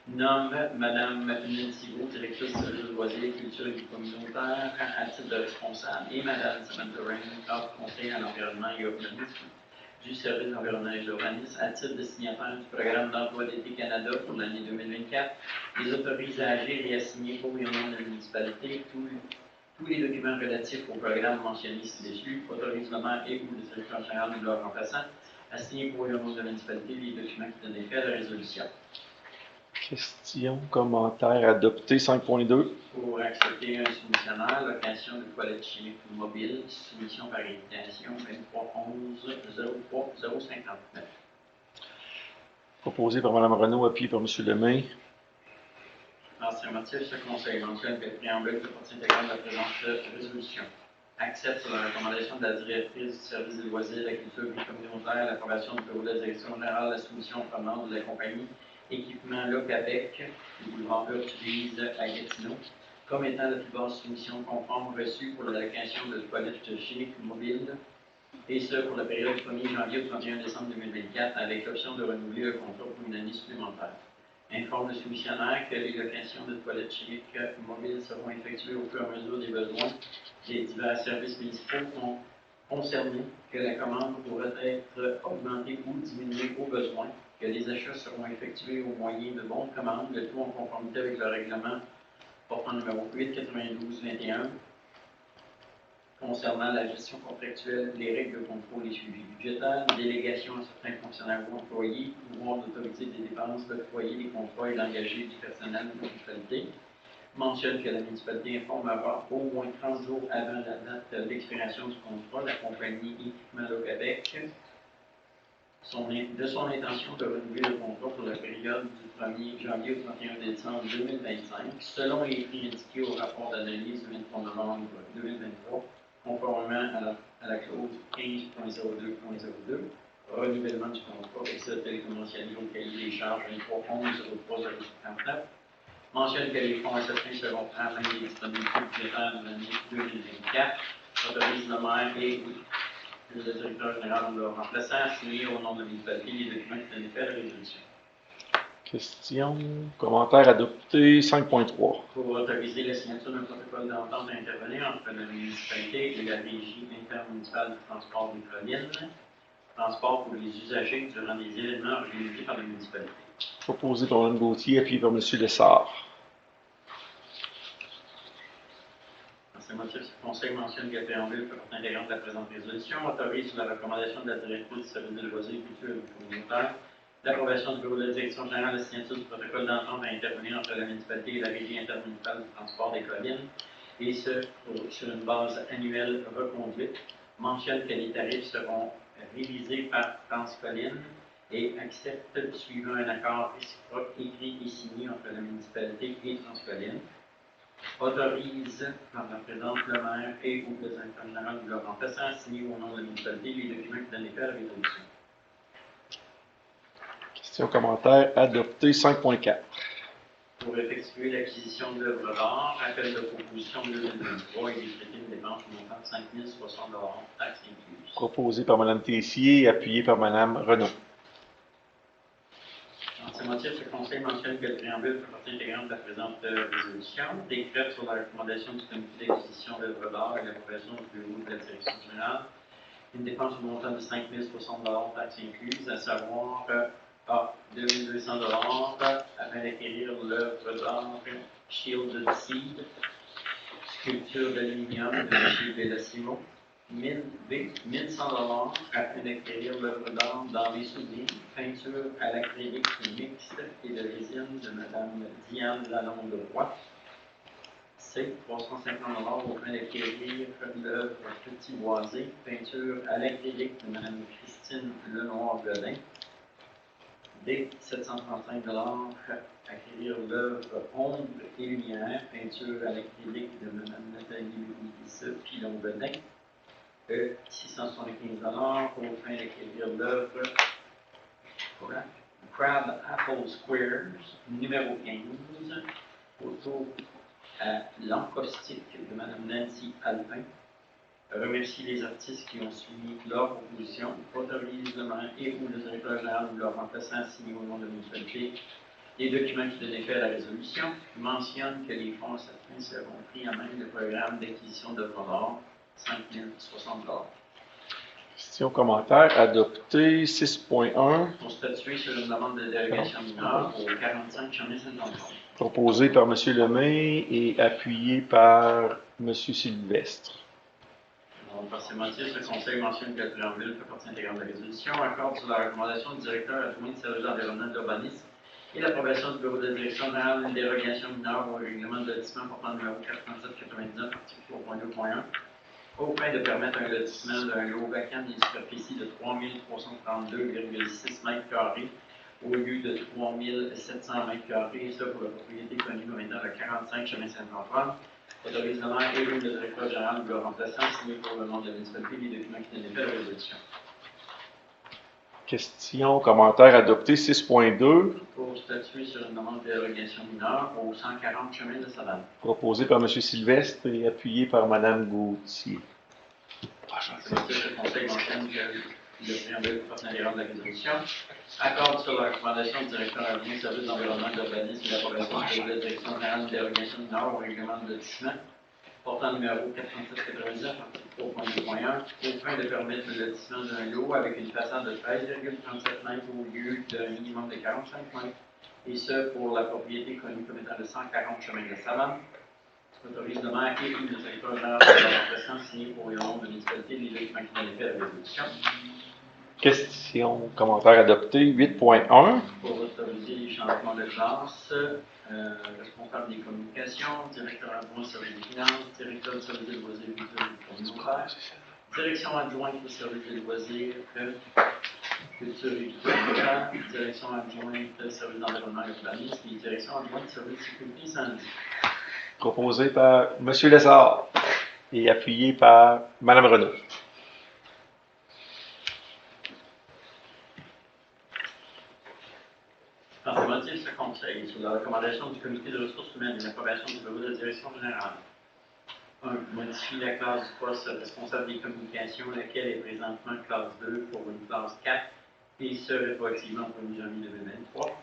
nomme Mme Nancy Beau, directrice du service de loisirs, culture et communautaire, à titre de responsable, et Mme Samantha Raines, cadre conseil à l'environnement et urbanisme du service d'environnement et d'urbanisme, à titre de signataire du programme d'emploi d'été Canada pour l'année 2024, les autorise à agir et à signer pour et au nom de la municipalité tous les documents relatifs au programme mentionné ci-dessus, autorise le maire et ou le directeur général ou leur remplaçant à signer pour et au nom de la municipalité les documents qui donnent effet à la résolution. Questions, commentaires, adopté. 5.2. Pour accepter un soumissionnaire, location de toilettes chimiques mobiles, soumission par invitation 2311-03059. Proposé par Mme Renaud, appuyé par M. Lemay. Dans ce motif, ce conseil mentionne que le préambule fait partie intégrante de la présente résolution. Accepte sur la recommandation de la directrice du service des loisirs, de la culture et communautaire, l'approbation du bureau de la direction générale, la soumission aux commandes de la compagnie Équipement Locavec, du boulevard Urtubise à Gatineau, comme étant la plus basse soumission conforme reçue pour la location de toilettes chimiques mobiles, et ce pour la période du 1er janvier au 31 décembre 2024, avec l'option de renouveler le contrat pour une année supplémentaire. Informe le soumissionnaire que les locations de toilettes chimiques mobiles seront effectuées au fur et à mesure des besoins des divers services municipaux concernés, que la commande pourra être augmentée ou diminuée au besoin, que les achats seront effectués au moyen de bons de commande, le tout en conformité avec le règlement portant numéro 8/92/21 concernant la gestion contractuelle, les règles de contrôle et suivi budgétaire, délégation à certains fonctionnaires ou employés, pouvoir d'autoriser des dépenses, d'octroyer des contrats et d'engager du personnel de la municipalité. Mentionne que la municipalité informera au moins 30 jours avant la date d'expiration du contrat la compagnie Équipement Locavec de son intention de renouveler le contrat pour la période du 1er janvier au 31 décembre 2025, selon les prix indiqués au rapport d'analyse du 23 novembre 2023, conformément à la clause 15.02.02, renouvellement du contrat et ça tel que mentionné au cahier des charges 23.11.03.059, mentionne que les fonds incertains seront prêts à même les disponibilités budgétaires de l'année 2024, autorise le maire et le directeur général ou leur remplaçant à signer au nom de la municipalité les documents qui donnent effet à la résolution. Questions, commentaires adoptés 5.3. Pour autoriser la signature d'un protocole d'entente à intervenir entre la municipalité et la régie intermunicipale du transport des collines, transport pour les usagers durant des événements organisés par la municipalité. Proposé par Mme Gauthier, appuyé par M. Lessard. Dans ces motifs, ce conseil mentionne que le préambule fait partie intégrante de la présente résolution, autorise sur la recommandation de la directrice du service de loisirs, culture et communautaire l'approbation du bureau de la direction générale de la signature du protocole d'entente à intervenir entre la municipalité et la régie intermunicipale du transport des collines, et ce, sur une base annuelle reconduite, mentionne que les tarifs seront révisés par Transcolline et accepte, suivant un accord réciproque écrit et signé entre la municipalité et Transcolline, autorise par la présente le maire et ou le directeur général de leur remplaçant à signer au nom de la municipalité les documents qui donnent effet à la résolution. Questions, commentaires adoptés 5.4. Pour effectuer l'acquisition d'œuvres d'art, appel de proposition de 2023 et décréter une dépense montant de 5 060 $, taxes incluses. Proposé par Mme Tessier, appuyé par Mme Renaud. Dans ces motifs, le Conseil mentionne que le préambule fait partie intégrante de la présente résolution, décrète sur la recommandation du comité d'acquisition d'œuvres d'art et l'approbation du bureau de la direction générale une dépense du montant de 5 060 $, taxes incluses, à savoir A. 2 200 $ afin d'acquérir l'œuvre d'art Shielded Seed, sculpture d'aluminium de M. Bellissimo. B. 1 100 $ afin d'acquérir l'œuvre d'art Dans les souvenirs, peinture à l'acrylique mixte et de résine de Mme Diane Lalonde-Roy. C. 350 $ afin d'acquérir l'œuvre Petit Boisé, peinture à l'acrylique de Mme Christine Lenoir-Godin. D. 735 $, acquérir l'œuvre Ombre et Lumière, peinture à l'acrylique de Mme Nathalie-Louise Pilon-Godin. E. 675 $ aux fins d'acquérir l'œuvre Crab Apple Squares, numéro 15, autour à l'encaustique de Mme Nancy Alpin. Remercie les artistes qui ont suivi leur proposition, autorise le maire et ou le directeur général ou leur remplaçant à signer au nom de la municipalité les documents qui donnent effet à la résolution, mentionne que les fonds à cette fin seront pris en main le programme d'acquisition d'œuvres d'art, 5 060 $. Questions, commentaires adoptés 6.1. Pour statuer sur une demande de dérogation mineure au 45 chemin Saint-Antoine. Proposé par M. Lemay et appuyé par M. Sylvestre. Donc, par ces motifs, le Conseil mentionne que le préambule fait partie intégrante de la résolution, accorde sur la recommandation du directeur adjoint du service d'environnement et d'urbanisme et l'approbation du bureau de direction générale d'une dérogation mineure au règlement de lotissement portant numéro 437-99, article 3.2.1, aux fins de permettre un lotissement d'un lot vacant d'une superficie de 3 332,6 m² au lieu de 3 700 m², et ça pour la propriété connue comme étant le 45 chemin Saint-Antoine. Autorise le maire et le directeur général de leur remplaçant signé pour le nom de la municipalité les documents qui donnent effet à la résolution. Questions, commentaires adoptés 6.2. Pour statuer sur une demande de dérogation mineure au 140 chemin de Savane. Proposé par M. Sylvestre et appuyé par Mme Gauthier. Le Conseil mentionne que le préambule porte intégrante de la résolution accorde sur la recommandation du directeur adjoint du service d'environnement et d'urbanisme et l'approbation de la direction générale de dérogation mineure au règlement de lotissement portant numéro 437-99, article 3.2.1, aux fins de permettre le lotissement d'un lot avec une façade de 13,37 m au lieu d'un minimum de 45 m, et ce pour la propriété connue comme étant le 140 chemin de Savane. Autorise le maire et le directeur général de la remplaçant signé pour le nom de la municipalité les documents qui donnent effet à la résolution. Questions, commentaires adoptés 8.1. Pour autoriser les changements de classe, responsable des communications, directeur adjoint au service des finances, directeur du service des loisirs communautaires, direction adjointe au service des loisirs, culture et communautaire, direction adjointe au service d'environnement et urbanisme et direction adjointe au service de sécurité incendie. Proposé par M. Lessard et appuyé par Mme Renaud. Dans ces motifs, ce Conseil, sur la recommandation du Comité de ressources humaines et l'approbation du bureau de direction générale, 1. Modifier la classe du poste responsable des communications, laquelle est présentement classe 2 pour une classe 4, et ce, rétroactivement au 1er janvier 2023.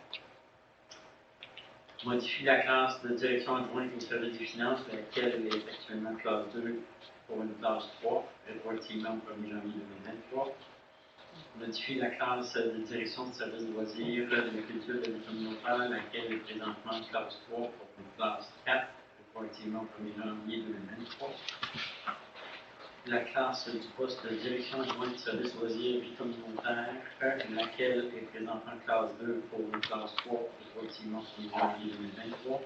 Modifie la classe de direction adjointe au service des finances, laquelle est actuellement classe 2 pour une classe 3, rétroactivement au 1er janvier 2023. Modifie la classe de direction de service de loisirs de la culture de l'école communautaire, laquelle est présentement classe 3 pour une classe 4, rétroactivement au 1er janvier 2023. La classe du poste de direction adjointe de service de loisirs et vie communautaire, laquelle est présentement classe 2 pour une classe 3, rétroactivement au 1er janvier 2023.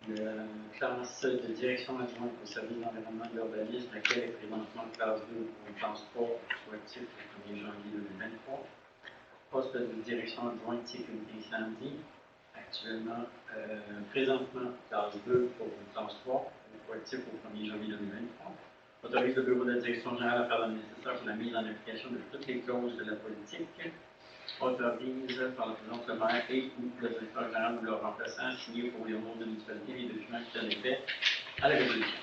La classe de direction adjointe au service d'environnement et d'urbanisme, laquelle est présentement classe 2 pour une classe 3, rétroactif au 1er janvier 2023. Poste de direction adjointe sécurité incendie, actuellement, présentement classe 2 pour une classe 3, rétroactif au 1er janvier 2023. Autorise le bureau de la direction générale à faire le nécessaire pour la mise en application de toutes les clauses de la politique. Autorise par la présidente le maire et ou le directeur général ou leur remplaçant signé pour les membres de la municipalité les documents qui donnent effet à la résolution.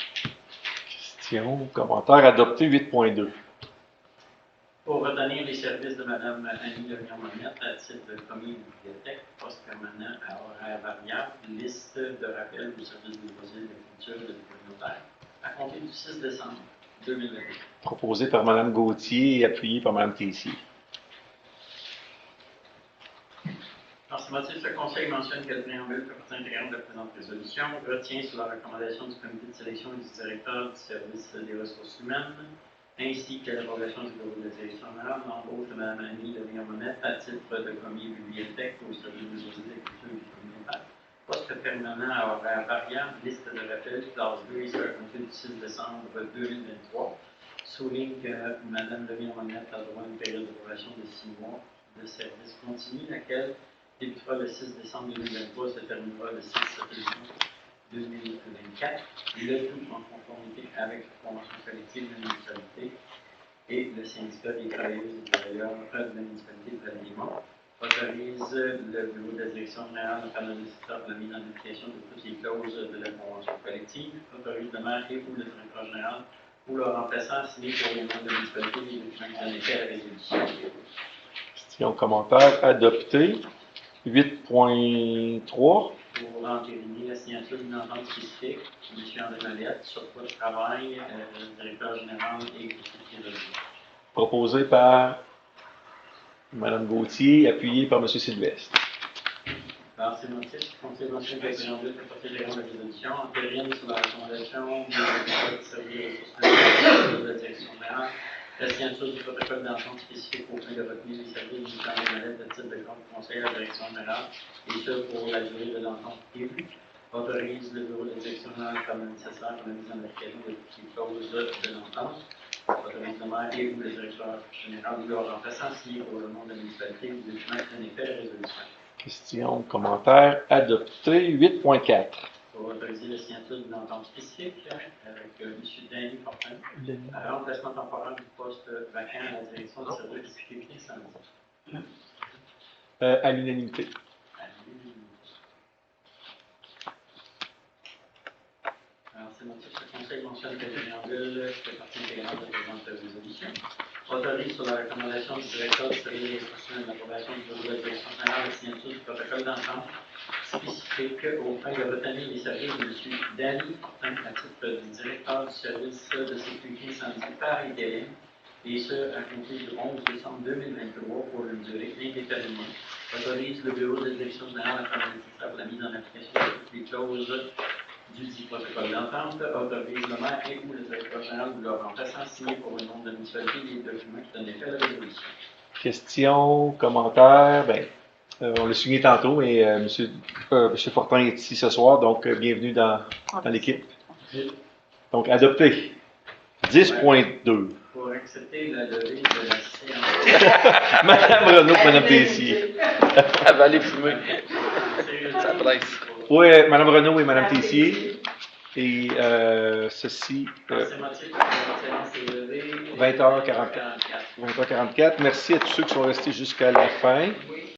Question, commentaire adopté 8.2. Pour retenir les services de Mme Annie Lemion-Monette à titre de commis bibliothèque, poste permanent à horaire variable, liste de rappel du service de loisirs de culture de communautaire à compter du 6 décembre 2022. Proposé par Mme Gauthier et appuyé par Mme Tessier. Dans ce motif, le Conseil mentionne que le préambule fait partie intégrante de la présente résolution, retient sur la recommandation du comité de sélection et du directeur du service des ressources humaines, ainsi que l'évaluation du bureau de direction générale, l'embauche de Mme Annie Lemion-Monette à titre de commis bibliothèque au service des loisirs de culture et du communautaire. Poste permanent à horaire variable, liste de rappel, classe 2, et ce à compter du 6 décembre 2023. Souligne que Mme Lemion-Monette a droit à une période de probation de 6 mois de service continu, laquelle débutera le 6 décembre 2023, se terminera le 6 décembre 2024, le tout en conformité avec la convention collective de la municipalité et le syndicat des travailleuses et des travailleurs de la municipalité de Vallée-des-Monts. Autorise le bureau de la direction générale à faire le nécessaire pour la mise en application de toutes les clauses de la convention collective. Autorise le maire et ou le directeur général ou leur remplaçant signé pour les membres de la municipalité les documents qui donnent effet à la résolution. Question, commentaire adopté 8.3. Pour entériner la signature d'une entente spécifique, M. André Mallette, surcroît de travail, directeur général et exécutif. Proposé par Mme Gauthier, appuyé par M. Sylvestre. Par ces motifs, le Conseil mentionne que le préambule fait partie intégrante de la résolution, entérine sur la recommandation du service des ressources humaines de la direction générale, la signature du protocole d'entente spécifique au fin de retenir les services du Conseil de titre de compte conseil à la direction générale, et ce pour la durée de l'entente prévue. Autorise le bureau de la direction générale à faire le nécessaire pour la mise en application de toutes les clauses de l'entente. Autorise le maire et ou le directeur général ou leur remplaçant signé pour le nom de la municipalité ou des documents qui donnent effet à la résolution. Question, commentaire adopté 8.4. Pour autoriser la signature d'une entente spécifique avec M. Danny Fortin, remplacement temporaire du poste vacant à la direction du service de sécurité incendie. À l'unanimité. Alors, c'est motif le Conseil mentionne que le préambule fait partie intégrante de la présente résolution. Autorise sur la recommandation du directeur du service des ressources humaines l'approbation du bureau de la direction générale la signature du protocole d'entente spécifique au fin de retenir les services de M. Danny Fortin à titre du directeur du service de sécurité incendie par intérim, et ce à compter du 11 décembre 2023 pour une durée indéterminée. Autorise le bureau de la direction générale à faire le nécessaire pour la mise en application de toutes les clauses du dit protocole d'entente, autorise le maire et ou le directeur général ou leur remplaçant signé pour le nom de la municipalité les documents qui donnent effet à la résolution. Question, commentaire, on l'a signé tantôt, mais M. Fortin est ici ce soir, donc bienvenue dans l'équipe. Donc, adopté. 10.2. Pour accepter la levée de la séance. Madame Renaud, Madame Tessier. Elle va aller fumer. Ça presse. Oui, Mme Renaud et Mme Tessier. Et ceci, C'est motif que la séance est levée. 20h44. 20h44. Merci à tous ceux qui sont restés jusqu'à la fin. Oui.